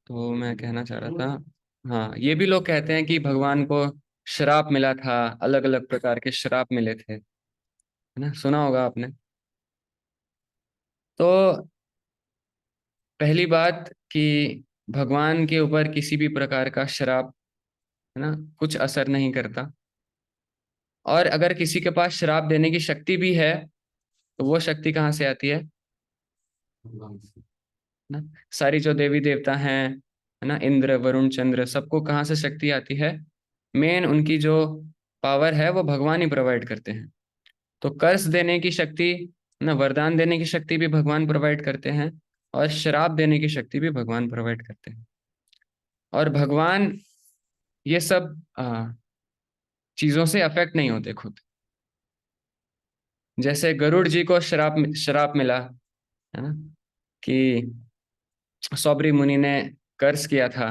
तो मैं कहना चाह रहा था, हाँ, ये भी लोग कहते हैं कि भगवान को श्राप मिला था, अलग अलग प्रकार के श्राप मिले थे, है ना, सुना होगा आपने। तो पहली बात कि भगवान के ऊपर किसी भी प्रकार का श्राप, है ना, कुछ असर नहीं करता। और अगर किसी के पास श्राप देने की शक्ति भी है तो वो शक्ति कहाँ से आती है ना? सारी जो देवी देवता हैं, है ना, इंद्र वरुण चंद्र, सबको कहाँ से शक्ति आती है? मेन उनकी जो पावर है वो भगवान ही प्रोवाइड करते हैं। तो कर्ज देने की शक्ति, ना, वरदान देने की शक्ति भी भगवान प्रोवाइड करते हैं, और श्राप देने की शक्ति भी भगवान प्रोवाइड करते हैं। और भगवान ये सब चीजों से अफेक्ट नहीं होते खुद। जैसे गरुड़ जी को श्राप श्राप मिला, है ना, कि सौबरी मुनि ने कर्ज किया था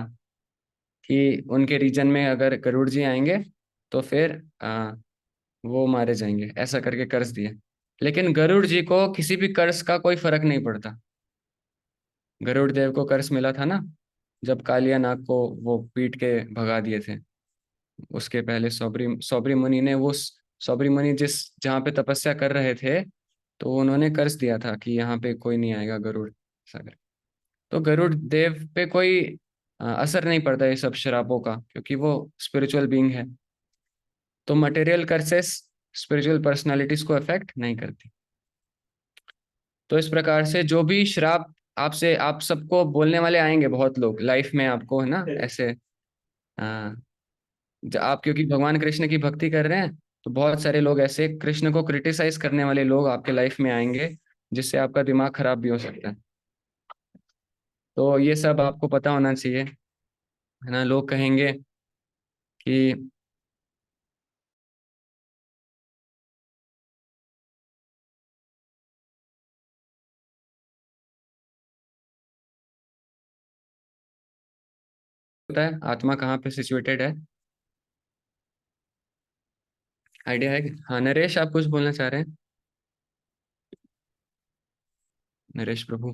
कि उनके रीजन में अगर गरुड़ जी आएंगे तो फिर वो मारे जाएंगे, ऐसा करके कर्ज दिया। लेकिन गरुड़ जी को किसी भी कर्ज का कोई फर्क नहीं पड़ता। गरुड़ देव को कर्ज मिला था ना, जब कालिया नाग को वो पीट के भगा दिए थे। उसके पहले सौबरी सौबरी मुनि ने वो सौबरी मुनि जिस जहाँ पे तपस्या कर रहे थे, तो उन्होंने कर्ज दिया था कि यहाँ पे कोई नहीं आएगा गरुड़ सागर। तो गरुड़ देव पे कोई असर नहीं पड़ता ये सब शराबों का, क्योंकि वो स्पिरिचुअल बीइंग है। तो मटेरियल कर्सेस स्पिरिचुअल पर्सनालिटीज को अफेक्ट नहीं करती। तो इस प्रकार से जो भी श्राप आपसे, आप सबको बोलने वाले आएंगे बहुत लोग लाइफ में आपको, है ना, ऐसे आप क्योंकि भगवान कृष्ण की भक्ति कर रहे हैं, तो बहुत सारे लोग ऐसे कृष्ण को क्रिटिसाइज करने वाले लोग आपके लाइफ में आएंगे, जिससे आपका दिमाग खराब भी हो सकता है। तो ये सब आपको पता होना चाहिए, है ना। लोग कहेंगे कि होता है आत्मा कहाँ पे सिचुएटेड है, आइडिया है? हाँ, नरेश, आप कुछ बोलना चाह रहे हैं? नरेश प्रभु।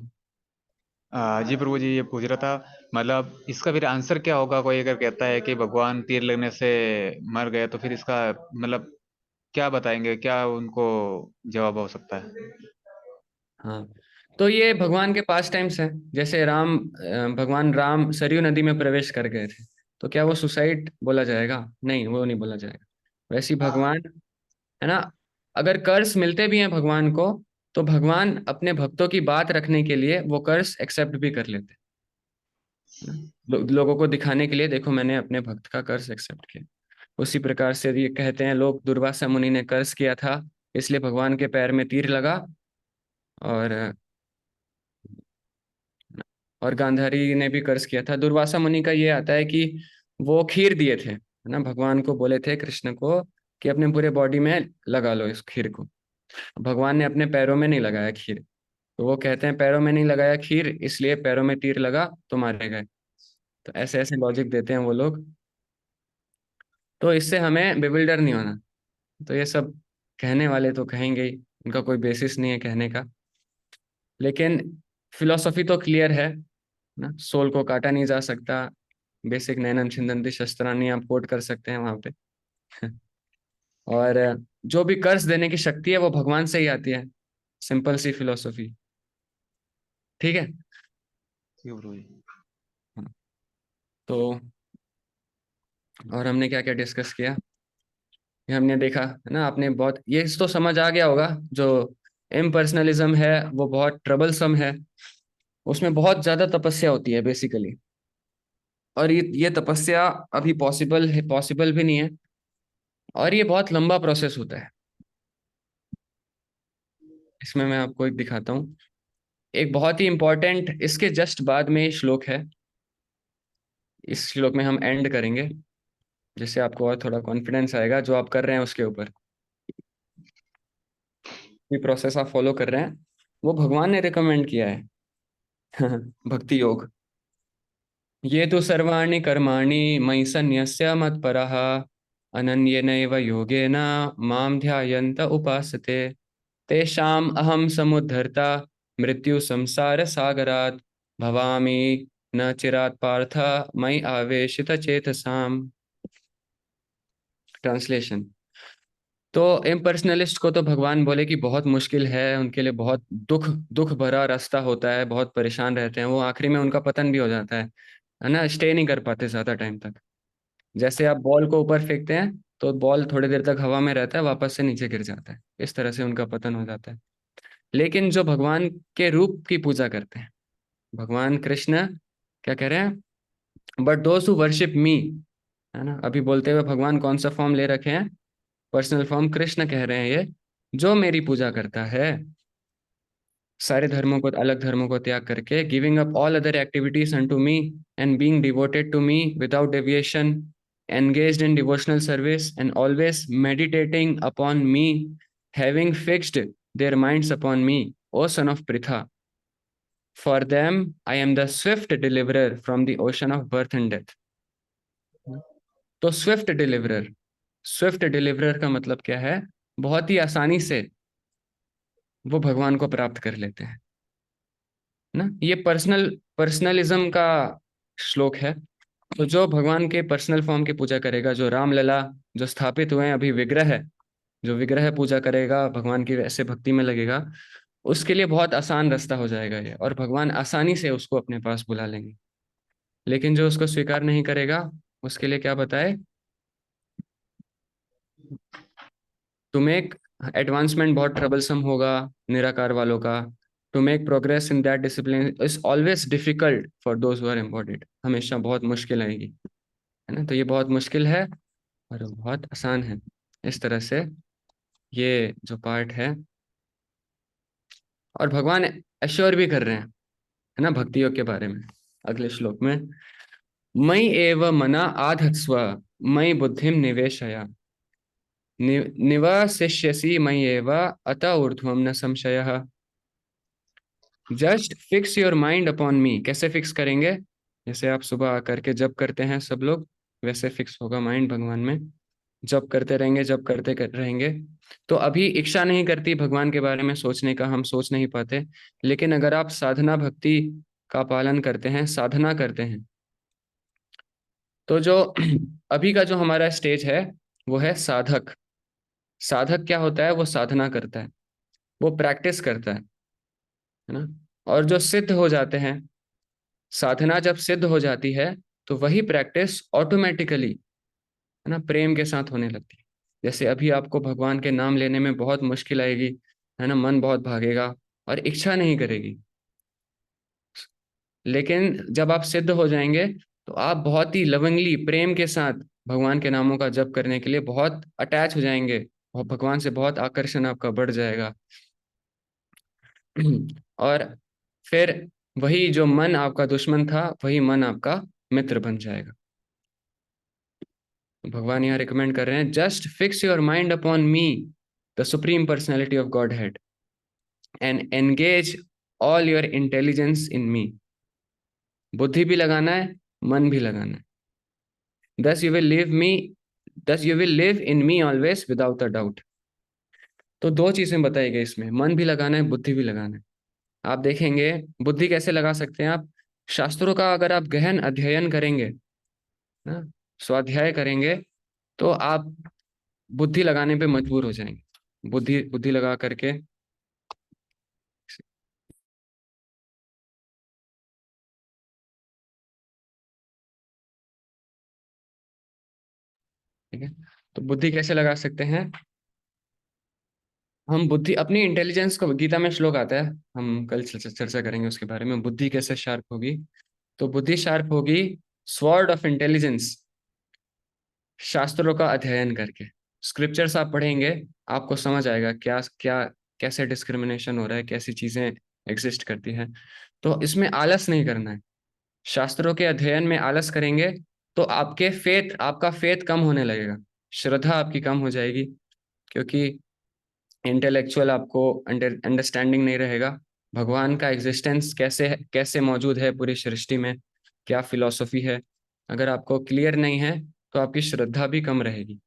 जी प्रभु जी, ये पूछ रहा था, मतलब इसका फिर आंसर क्या होगा? कोई अगर कहता है कि भगवान तीर लगने से मर गए, तो फिर इसका मतलब क्या बताएंगे, क्या उनको जवाब हो सकता है? हाँ, तो ये भगवान के पास टाइम्स है। जैसे भगवान राम सरयू नदी में प्रवेश कर गए थे, तो क्या वो सुसाइड बोला जाएगा? नहीं, वो नहीं बोला जाएगा। वैसे ही भगवान, है ना, अगर कर्ज मिलते भी हैं भगवान को, तो भगवान अपने भक्तों की बात रखने के लिए वो कर्ज एक्सेप्ट भी कर लेते हैं, है ना? लोगों को दिखाने के लिए, देखो मैंने अपने भक्त का कर्ज एक्सेप्ट किया। उसी प्रकार से ये कहते हैं लोग, दुर्वासा मुनि ने कर्ज किया था, इसलिए भगवान के पैर में तीर लगा। और गांधारी ने भी कर्ज किया था। दुर्वासा मुनि का ये आता है कि वो खीर दिए थे, है ना, भगवान को बोले थे कृष्ण को कि अपने पूरे बॉडी में लगा लो इस खीर को। भगवान ने अपने पैरों में नहीं लगाया खीर, तो वो कहते हैं पैरों में नहीं लगाया खीर, इसलिए पैरों में तीर लगा तो मारे गए। तो ऐसे ऐसे लॉजिक देते हैं वो लोग। तो इससे हमें बिविल्डर नहीं होना। तो ये सब कहने वाले तो कहेंगे ही, उनका कोई बेसिस नहीं है कहने का। लेकिन फिलोसफी तो क्लियर है ना, सोल को काटा नहीं जा सकता। बेसिक नैनम छिंदन्ति शस्त्राणि आप कोट कर सकते हैं वहां पे। और जो भी कर्ज देने की शक्ति है वो भगवान से ही आती है। सिंपल सी फिलोसफी। ठीक है। ठीक है प्रभु जी। हाँ, तो और हमने क्या क्या डिस्कस किया, ये हमने देखा, है ना। आपने बहुत, ये तो समझ आ गया होगा, जो इम्पर्सनलिज्म है वो बहुत ट्रबलसम है। उसमें बहुत ज्यादा तपस्या होती है बेसिकली। और ये तपस्या अभी पॉसिबल है, पॉसिबल भी नहीं है। और ये बहुत लंबा प्रोसेस होता है। इसमें मैं आपको एक दिखाता हूँ, एक बहुत ही इंपॉर्टेंट, इसके जस्ट बाद में ये श्लोक है। इस श्लोक में हम एंड करेंगे, जिससे आपको और थोड़ा कॉन्फिडेंस आएगा जो आप कर रहे हैं उसके ऊपर। ये प्रोसेस आप फॉलो कर रहे हैं, वो भगवान ने रिकमेंड किया है। भक्ति योग। ये तो सर्वाणि कर्माणि मयि सन्न्यस्य मत्परः अनन्येनैव योगेन मां ध्यायन्त उपासते तेषाम् अहं समुद्धर्ता मृत्यु संसार सागरात् भवामि न चिरात् पार्थ मयि आवेशित चेतसाम्। ट्रांसलेशन। तो इम्पर्सनलिस्ट को तो भगवान बोले कि बहुत मुश्किल है उनके लिए, बहुत दुख दुख भरा रास्ता होता है, बहुत परेशान रहते हैं वो, आखिरी में उनका पतन भी हो जाता है ना, स्टे नहीं कर पाते ज्यादा टाइम तक। जैसे आप बॉल को ऊपर फेंकते हैं तो बॉल थोड़ी देर तक हवा में रहता है, वापस से नीचे गिर जाता है, इस तरह से उनका पतन हो जाता है। लेकिन जो भगवान के रूप की पूजा करते हैं, भगवान कृष्ण क्या कह रहे हैं, but those who worship me, है ना, अभी बोलते हुए भगवान कौन सा फॉर्म ले रखे हैं, पर्सनल फॉर्म कृष्ण कह रहे हैं ये, जो मेरी पूजा करता है, सारे धर्मों को, अलग धर्मों को त्याग करके, giving up all other activities unto me and being devoted to me without deviation, engaged in devotional service and always meditating upon me, having fixed their minds upon me, O son of Pritha, for them I am the swift deliverer from the ocean of birth and death. तो स्विफ्ट डिलीवरर का मतलब क्या है, बहुत ही आसानी से वो भगवान को प्राप्त कर लेते हैं ना। ये पर्सनलिज्म का श्लोक है। तो जो भगवान के पर्सनल फॉर्म की पूजा करेगा, जो रामलला जो स्थापित हुए हैं अभी विग्रह है, जो विग्रह पूजा करेगा, भगवान की ऐसे भक्ति में लगेगा, उसके लिए बहुत आसान रास्ता हो जाएगा ये, और भगवान आसानी से उसको अपने पास बुला लेंगे। लेकिन जो उसको स्वीकार नहीं करेगा, उसके लिए क्या बताए, टू मेक एडवांसमेंट बहुत ट्रबलसम होगा निराकार वालों का। To make progress in that discipline is always difficult for those who are embodied, हमेशा बहुत मुश्किल आएगी, है ना। तो ये बहुत मुश्किल है और बहुत आसान है। इस तरह से ये जो पार्ट है, और भगवान एश्योर भी कर रहे हैं, है ना, भक्ति योग के बारे में अगले श्लोक में, मयि एव मना आधत्स्व मयि बुद्धिम निवेशय, निवसिष्यसि मयि एव अत ऊर्ध्वं न संशयः। Just fix your mind upon मी। कैसे फिक्स करेंगे, जैसे आप सुबह आकर के जप करते हैं सब लोग, वैसे फिक्स होगा माइंड भगवान में। जप करते रहेंगे, जप रहेंगे। तो अभी इच्छा नहीं करती भगवान के बारे में सोचने का, हम सोच नहीं पाते। लेकिन अगर आप साधना भक्ति का पालन करते हैं, साधना करते हैं, तो जो अभी का जो हमारा स्टेज है वो है साधक। साधक क्या होता है, वो साधना करता है, वो प्रैक्टिस करता है ना। और जो सिद्ध हो जाते हैं, साधना जब सिद्ध हो जाती है, तो वही प्रैक्टिस ऑटोमेटिकली, है ना, प्रेम के साथ होने लगती है। जैसे अभी आपको भगवान के नाम लेने में बहुत मुश्किल आएगी, है ना, मन बहुत भागेगा और इच्छा नहीं करेगी। लेकिन जब आप सिद्ध हो जाएंगे, तो आप बहुत ही लवंगली प्रेम के साथ भगवान के नामों का जप करने के लिए बहुत अटैच हो जाएंगे, और भगवान से बहुत आकर्षण आपका बढ़ जाएगा। और फिर वही जो मन आपका दुश्मन था, वही मन आपका मित्र बन जाएगा। भगवान यहाँ रिकमेंड कर रहे हैं, just fix your mind upon me, the supreme personality of Godhead, and engage all your intelligence in me. बुद्धि भी लगाना है, मन भी लगाना है। दस यू विल लिव मी, दस you will live in me always without a doubt. तो दो चीजें बताई गई इसमें, मन भी लगाना है, बुद्धि भी लगाना है। आप देखेंगे बुद्धि कैसे लगा सकते हैं आप, शास्त्रों का अगर आप गहन अध्ययन करेंगे ना, स्वाध्याय करेंगे, तो आप बुद्धि लगाने पे मजबूर हो जाएंगे। बुद्धि बुद्धि लगा करके ठीक है। तो बुद्धि कैसे लगा सकते हैं, हम बुद्धि अपनी इंटेलिजेंस को, गीता में श्लोक आता है, हम कल चर्चा करेंगे उसके बारे में, बुद्धि कैसे शार्प होगी। तो बुद्धि शार्प होगी स्वॉर्ड ऑफ इंटेलिजेंस, शास्त्रों का अध्ययन करके। स्क्रिप्चर्स आप पढ़ेंगे, आपको समझ आएगा क्या क्या कैसे डिस्क्रिमिनेशन हो रहा है, कैसी चीजें एग्जिस्ट करती हैं। तो इसमें आलस नहीं करना है। शास्त्रों के अध्ययन में आलस करेंगे तो आपका फेथ कम होने लगेगा, श्रद्धा आपकी कम हो जाएगी, क्योंकि इंटेलेक्चुअल आपको अंडरस्टैंडिंग नहीं रहेगा। भगवान का एग्जिस्टेंस कैसे मौजूद है पूरी सृष्टि में, क्या फिलॉसफी है, अगर आपको क्लियर नहीं है, तो आपकी श्रद्धा भी कम रहेगी।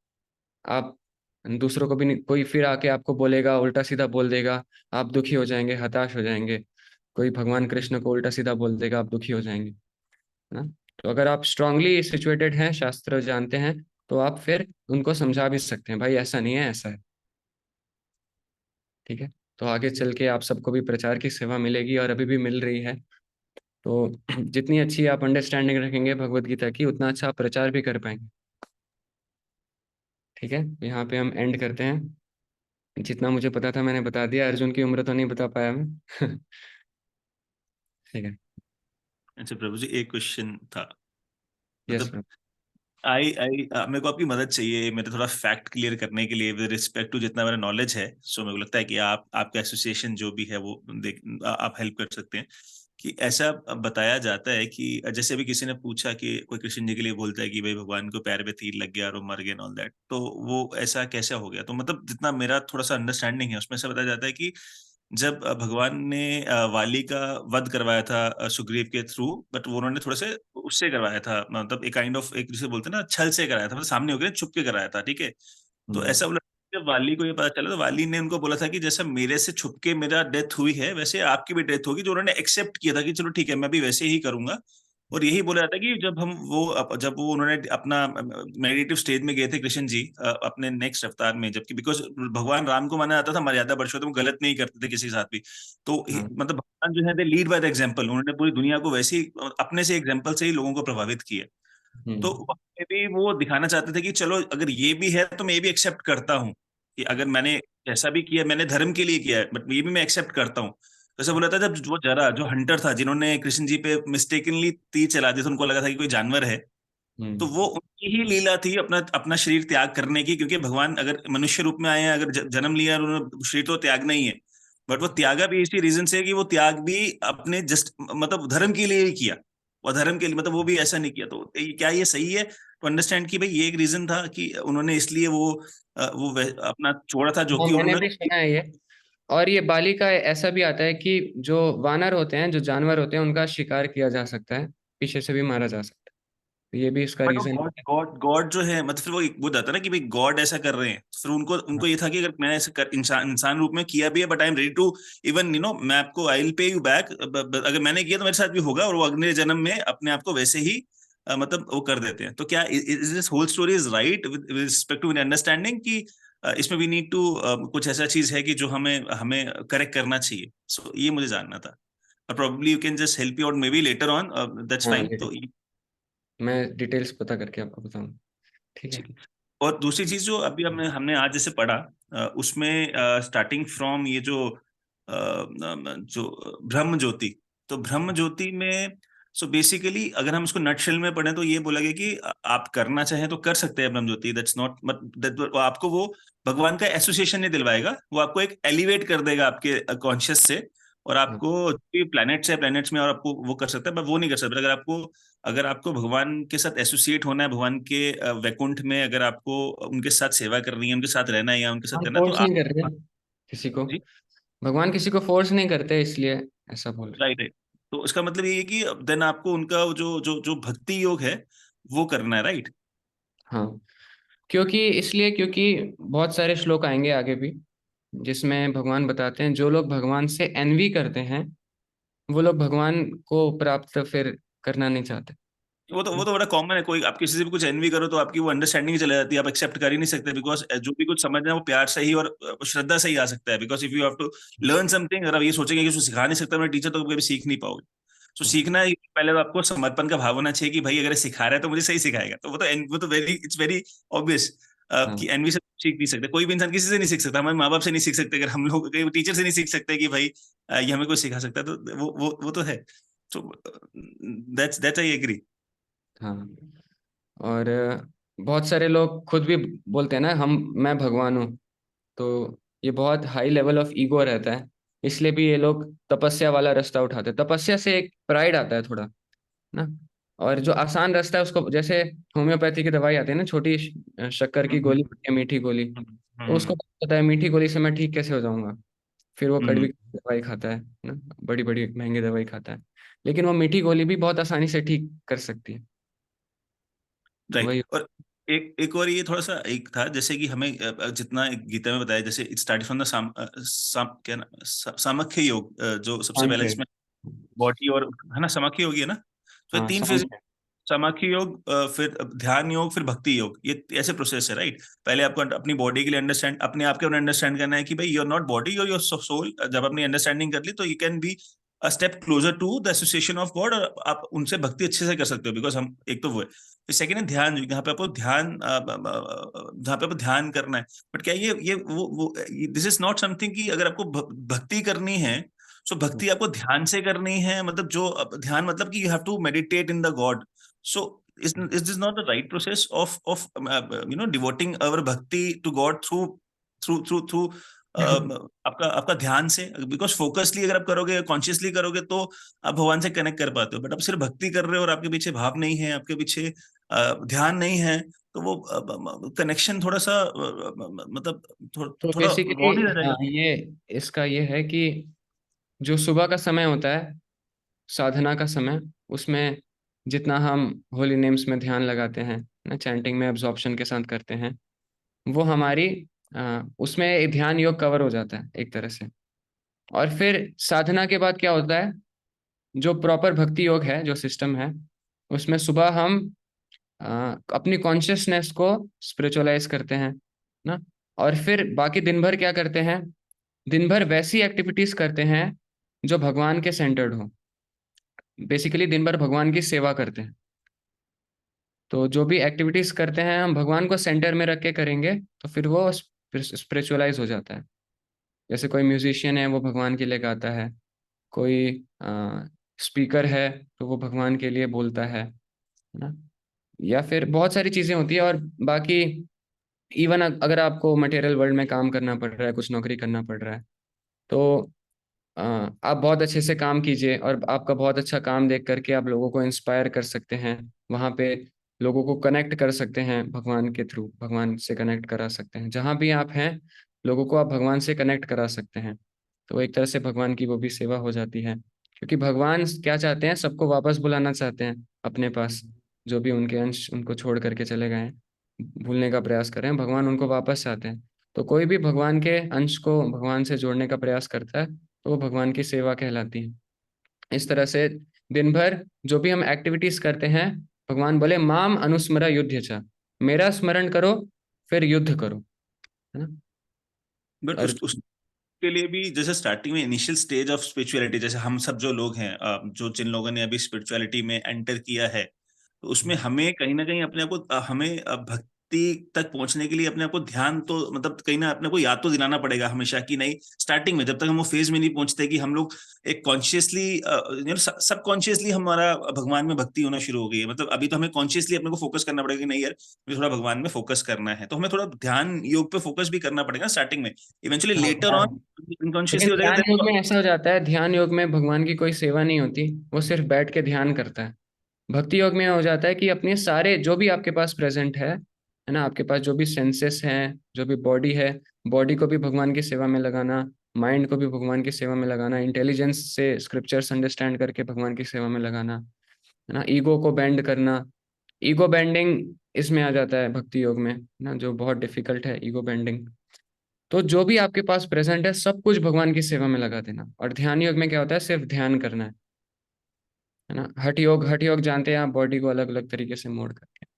आप दूसरों को भी नहीं, कोई फिर आके आपको बोलेगा, उल्टा सीधा बोल देगा, आप दुखी हो जाएंगे, हताश हो जाएंगे। कोई भगवान कृष्ण को उल्टा सीधा बोल देगा, आप दुखी हो जाएंगे, है ना। तो अगर आप स्ट्रांगली सिचुएटेड हैं, शास्त्र जानते हैं, तो आप फिर उनको समझा भी सकते हैं, भाई ऐसा नहीं है, ऐसा है, ठीक है। तो आगे चल के आप सबको भी प्रचार की सेवा मिलेगी, और अभी भी मिल रही है। तो जितनी अच्छी आप अंडरस्टैंडिंग रखेंगे भगवत गीता की, उतना अच्छा आप प्रचार भी कर पाएंगे। ठीक है, यहाँ पे हम एंड करते हैं। जितना मुझे पता था मैंने बता दिया, अर्जुन की उम्र तो नहीं बता पाया मैं। ठीक है। अच्छा प्रभु जी, एक क्वेश्चन था। यस। मतलब मेरे को आपकी मदद चाहिए, मेरे थोड़ा फैक्ट क्लियर करने के लिए विद रिस्पेक्ट टू जितना मेरा नॉलेज है। सो मेरे को लगता है कि आपका एसोसिएशन जो भी है वो आप हेल्प कर सकते हैं। कि ऐसा बताया जाता है कि जैसे अभी किसी ने पूछा कि कोई कृष्ण जी के लिए बोलता है कि भाई भगवान को पैर में तीर लग गया और वो मर गए ऑल दैट, तो वो ऐसा कैसा हो गया? तो मतलब जितना मेरा थोड़ा सा अंडरस्टैंडिंग है उसमें से बताया जाता है कि जब भगवान ने वाली का वध करवाया था सुग्रीव के थ्रू, बट वो उन्होंने थोड़े से उससे करवाया था, मतलब एक काइंड ऑफ, एक जिसे बोलते हैं ना, छल से कराया था, मतलब सामने होकर छुप के कराया था, ठीक है। तो ऐसा बोला, जब वाली को ये पता चला तो वाली ने उनको बोला था कि जैसा मेरे से छुप के मेरा डेथ हुई है वैसे आपकी भी डेथ होगी, जो उन्होंने एक्सेप्ट किया था कि चलो ठीक है मैं भी वैसे ही करूंगा। और यही बोला जाता है कि जब वो उन्होंने अपना मेडिटेटिव स्टेज में गए थे कृष्ण जी अपने नेक्स्ट अवतार में, जबकि बिकॉज भगवान राम को माना जाता था मर्यादा पुरुषोत्तम, गलत नहीं करते थे किसी के साथ भी। तो हाँ। मतलब भगवान जो है they lead by the example, उन्होंने पूरी दुनिया को वैसे ही अपने से एग्जाम्पल से ही लोगों को प्रभावित किया। तो वहाँ पे भी वो दिखाना चाहते थे कि चलो अगर ये भी है तो मैं ये भी एक्सेप्ट करता हूँ कि अगर मैंने जैसा भी किया मैंने धर्म के लिए किया है, बट ये भी मैं एक्सेप्ट करता हूँ। जैसे बोला था जब वो जरा जो हंटर था जिन्होंने कृष्ण जी पे मिस्टेकनली तीर चला दिया था, उनको लगा था कि कोई जानवर है, तो वो उनकी ही लीला थी अपना अपना शरीर त्याग करने की, क्योंकि भगवान अगर मनुष्य रूप में आए हैं, अगर जन्म लिया और उन्होंने शरीर तो त्यागना ही है, बट वो त्यागा भी इसी रीजन से कि वो त्याग भी अपने जस्ट मतलब धर्म के लिए ही किया, और धर्म के लिए मतलब वो भी ऐसा नहीं किया। तो क्या ये सही है टू अंडरस्टैंड कि भाई ये एक रीजन था कि उन्होंने इसलिए अपना छोड़ा था, जो हाँ, कि मैंने उन्होंने। भी सुना है ये। और ये बाली का ऐसा भी आता है कि जो वानर होते हैं, जो जानवर होते हैं, उनका शिकार किया जा सकता है, पीछे से भी मारा जा सकता है। तो ये भी इसका बट वो रीजन गॉड गॉड गॉड जो है, मतलब फिर वो जाता है ना कि भाई गॉड ऐसा कर रहे हैं, फिर उनको है। उनको ये था कि अगर मैंने ऐसे इंसान रूप में किया भी है, but I am ready to even मैं आपको I will pay you back, अगर मैंने किया तो मेरे साथ भी होगा, और वो अगले जन्म में अपने आप को वैसे ही मतलब वो कर देते हैं। तो क्या is this whole story is right with respect to understanding कि इसमें वी नीड टू कुछ ऐसा चीज है कि जो हमें हमें करेक्ट करना चाहिए? सो ये मुझे जानना था, और probably you can just help you out may be later on, that's हाँ, फाइन। तो मैं डिटेल्स पता करके आपको बताऊंगा। ठीक है। ठीक है। और दूसरी चीज जो अभी हमने हमने आज जैसे पढ़ा, उसमें स्टार्टिंग फ्रॉम ये जो ब्रह्म ज्योति, तो ब्रह्म ज्योति में सो बेसिकली अगर हम इसको नटशेल में पढ़ें तो ये बोला गया कि आप करना चाहें तो कर सकते हैं ब्रह्म ज्योति, दैट्स नॉट आपको वो भगवान का एसोसिएशन नहीं दिलवाएगा, वो आपको एक एलिवेट कर देगा आपके कॉन्शियस से, और हाँ। आपको प्लैनेट्स है प्लैनेट्स में और आपको वो कर सकता है, पर वो नहीं कर सकता। अगर आपको भगवान के साथ एसोसिएट होना है, भगवान के वैकुंठ में अगर आपको उनके साथ सेवा करनी है, उनके साथ रहना है या उनके साथ भगवान करना है, तो फोर्स नहीं आप। कर रहे किसी को। जी। भगवान किसी को फोर्स नहीं करते, इसलिए ऐसा बोल रहे। Right right. तो इसका मतलब ये है कि देन आपको उनका जो जो जो भक्ति योग है वो करना है, राइट? हाँ, क्योंकि बहुत सारे श्लोक आएंगे आगे भी, जिसमें भगवान बताते हैं जो लोग भगवान से एनवी करते हैं, वो लोग भगवान को प्राप्त फिर करना नहीं चाहते। वो तो बड़ा कॉमन है, कोई आप किसी से भी कुछ एनवी करो तो आपकी वो अंडरस्टैंडिंग चले जाती है, आप एक्सेप्ट कर ही नहीं सकते, बिकॉज जो भी कुछ समझना है वो प्यार से ही और श्रद्धा से ही आ सकता है। Because if you have to learn something, अगर आप ये सोचेंगे कि उसको सिखा नहीं सकता मैं टीचर, तो कभी सीख नहीं पाओगे। तो सीखना है पहले तो आपको समर्पण का भाव होना चाहिए कि भाई अगर ये सिखा रहा है तो मुझे सही सिखाएगा, तो वो तो वेरी इट्स वेरी ऑब्वियस हाँ। कि एनवी से सीख नहीं सकते, कोई भी इंसान किसी से नहीं सीख सकता, हमारे माँ बाप से नहीं सीख सकते, अगर हम लोग टीचर से नहीं सीख सकते कि भाई ये हमें कोई सिखा सकता है, तो वो तो है। तो दैट्स आई एग्री। हाँ। और बहुत सारे लोग खुद भी बोलते हैं ना, मैं भगवान हूँ। तो ये बहुत हाई लेवल ऑफ ईगो रहता है, इसलिए भी ये लोग तपस्या वाला रास्ता उठाते हैं। तपस्या से एक प्राइड आता है थोड़ा ना। और जो आसान रास्ता है उसको, जैसे होम्योपैथी की दवाई आती है ना, छोटी शक्कर की गोली होती है, मीठी गोली, तो उसको पता है मीठी गोली से मैं ठीक कैसे हो जाऊंगा। फिर वो कड़वी दवाई खाता है ना, बड़ी बड़ी महंगी दवाई खाता है, लेकिन वो मीठी गोली भी बहुत आसानी से ठीक कर सकती है। राइट। वही। और एक एक और ये थोड़ा सा एक था, जैसे कि हमें जितना गीता में बताया, जैसे इट स्टार्ट फ्रॉम द क्या ना सामख्य योग, जो सबसे पहले सांख्य। इसमें बॉडी और है ना, समाख्य योग ही है ना। तो ये हाँ, तीन फेज, सांख्य। समाख्य योग, फिर ध्यान योग, फिर भक्ति योग, ये ऐसे प्रोसेस है, राइट? पहले आपको अपनी बॉडी के लिए अंडरस्टैंड, अपने आप के अंडरस्टैंड करना है कि भाई you are not body, your soul. जब अपनी अंडरस्टैंडिंग कर ली तो you can be a step closer to the association of God, और आप उनसे भक्ति अच्छे से कर सकते हो, बिकॉज हम एक तो वो है। सेकंड है ध्यान, यहाँ पे आपको ध्यान जहाँ पे आपको ध्यान करना है। बट क्या ये वो दिस इज नॉट समथिंग कि अगर आपको भक्ति करनी है सो भक्ति आपको ध्यान से करनी है, मतलब जो ध्यान मतलब कि you have to meditate in the God. So is this not the right process of devoting our bhakti to God through आपका ध्यान से? बिकॉज फोकसली अगर आप करोगे, कॉन्शियसली करोगे तो आप भगवान से कनेक्ट कर पाते हो। बट आप सिर्फ भक्ति कर रहे हो और आपके पीछे भाव नहीं है, आपके पीछे ध्यान नहीं है, तो वो कनेक्शन थोड़ा सा मतलब तो थोड़ा बेसिकली wrong ही रह जाएगा। ये इसका ये है कि जो सुबह का समय होता है, साधना का समय, उसमें जितना हम होली नेम्स में ध्यान लगाते हैं ना, चैंटिंग में एब्जॉर्प्शन के साथ करते हैं, वो हमारी उसमें एक ध्यान योग कवर हो जाता है एक तरह से। और फिर साधना के बाद क्या होता है, जो प्रॉपर भक्ति योग है, जो सिस्टम है, उसमें सुबह हम अपनी कॉन्शियसनेस को स्पिरिचुअलाइज करते हैं ना। और फिर बाकी दिन भर क्या करते हैं, दिन भर वैसी एक्टिविटीज करते हैं जो भगवान के सेंटर्ड हो। बेसिकली दिन भर भगवान की सेवा करते हैं। तो जो भी एक्टिविटीज करते हैं हम भगवान को सेंटर में रख के करेंगे, तो फिर वो स्पिरिचुअलाइज हो जाता है। जैसे कोई म्यूजिशियन है, वो भगवान के लिए गाता है। कोई स्पीकर है, तो वो भगवान के लिए बोलता है ना। या फिर बहुत सारी चीजें होती है। और बाकी इवन अगर आपको मटेरियल वर्ल्ड में काम करना पड़ रहा है, कुछ नौकरी करना पड़ रहा है, तो आप बहुत अच्छे से काम कीजिए, और आपका बहुत अच्छा काम देख करके आप लोगों को इंस्पायर कर सकते हैं। वहाँ पे लोगों को कनेक्ट कर सकते हैं भगवान के थ्रू, भगवान से कनेक्ट करा सकते हैं। जहाँ भी आप हैं, लोगों को आप भगवान से कनेक्ट करा सकते हैं। तो एक तरह से भगवान की वो भी सेवा हो जाती है। क्योंकि भगवान क्या चाहते हैं, सबको वापस बुलाना चाहते हैं अपने पास। जो भी उनके अंश उनको छोड़ करके चले गए हैं, भूलने का प्रयास कर रहे हैं, भगवान उनको वापस चाहते हैं। तो कोई भी भगवान के अंश को भगवान से जोड़ने का प्रयास करता है, तो वो भगवान की सेवा कहलाती है। इस तरह से दिन भर जो भी हम एक्टिविटीज करते हैं, भगवान बोले माम अनुस्मरा युद्ध च, मेरा स्मरण करो फिर युद्ध करो, है ना। बट और उसके लिए भी जैसे स्टार्टिंग में इनिशियल स्टेज ऑफ स्पिरिचुअलिटी, जैसे हम सब जो लोग हैं जो जिन लोगों ने अभी स्पिरिचुअलिटी में एंटर किया है, तो उसमें हमें कहीं ना कहीं अपने आप को हमें भक्ति तक पहुंचने के लिए अपने आप को ध्यान तो मतलब कहीं ना अपने को याद तो दिलाना पड़ेगा हमेशा कि नहीं। स्टार्टिंग में जब तक हम वो फेज में नहीं पहुंचते कि हम लोग एक कॉन्शियसली सब कॉन्शियसली हमारा भगवान में भक्ति होना शुरू हो गई है, मतलब अभी तो हमें कॉन्शियसली अपने को फोकस करना पड़ेगा कि नहीं यार मुझे थोड़ा भगवान में फोकस करना है, तो हमें थोड़ा ध्यान योग पे फोकस भी करना पड़ेगा स्टार्टिंग में। इवेंचुअली हाँ, लेटर ऑन लेकिन अनकॉन्शियसली हो ध्यान योग जाएगा। में ऐसा हो जाता है, ध्यान योग में भगवान की कोई सेवा नहीं होती, वो सिर्फ बैठ के ध्यान करता है। भक्ति योग में हो जाता है कि अपने सारे जो भी आपके पास प्रेजेंट है ना, आपके पास जो भी सेंसेस हैं, जो भी बॉडी है, बॉडी को भी भगवान की सेवा में लगाना, माइंड को भी भगवान की सेवा में लगाना, इंटेलिजेंस से स्क्रिप्चर्स अंडरस्टैंड करके भगवान की सेवा में लगाना, है ना। ईगो को बेंड करना, ईगो बेंडिंग इसमें आ जाता है भक्ति योग में ना, जो बहुत डिफिकल्ट है ईगो बेंडिंग। तो जो भी आपके पास प्रेजेंट है, सब कुछ भगवान की सेवा में लगा देना। और ध्यान योग में क्या होता है, सिर्फ ध्यान करना है ना। हठ योग जानते हैं आप, बॉडी को अलग अलग तरीके से मोड़ करके।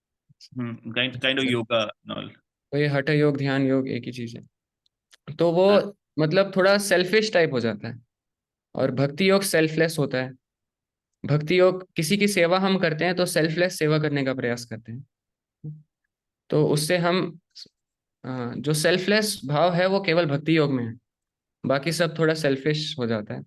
Kind of yoga knoll. तो ये हठ योग ध्यान योग एक ही चीज है। तो वो मतलब थोड़ा सेल्फिश टाइप हो जाता है। और भक्ति योग सेल्फलेस होता है। भक्ति योग किसी की सेवा हम करते हैं तो सेल्फलेस सेवा करने का प्रयास करते हैं। तो उससे हम जो सेल्फलेस भाव है वो केवल भक्ति योग में है, बाकी सब थोड़ा सेल्फिश हो जाता है।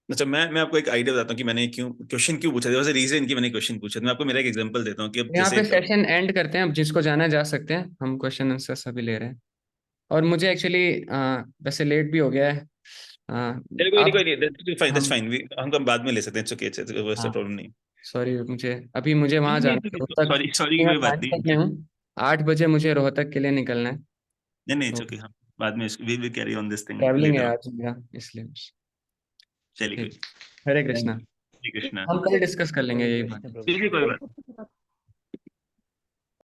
अच्छा, मैं आपको एक आइडिया बताता हूँ कि मैंने क्वेश्चन क्यों पूछा था, रीजन की मैंने क्वेश्चन पूछा। मैं आपको मेरा एक एग्जांपल देता हूँ कि अब यहाँ जैसे पे सेशन एंड करते हैं, अब जिसको जाना जा सकते हैं, हम क्वेश्चन आंसर सभी ले रहे हैं। और मुझे एक्चुअली वैसे लेट भी हो गया है। चलिए कोई नहीं आप कोई नहीं, दैट्स हम फाइन, हम बाद में ले सकते हैं, इट्स ओके, वैसे हाँ, प्रॉब्लम नहीं। सॉरी, मुझे वहाँ नहीं जाना है नहीं, रोहतक। सॉरी सॉरी की मैं कोई बात पानीपत में नहीं। हूँ, 8 बजे मुझे रोहतक के लिए निकलना है। नहीं नहीं, इट्स तो ओके, हम बाद में we will carry on this thing traveling है लेटर ऑन। आज मेरा, इसलिए बस। चलिए ठीक, कोई, हरे कृष्णा। श्री कृष्णा। हम कल डिस्कस कर लेंगे हरे यही कृष्ण बात। प्रभु ठीक है, जी। कोई बात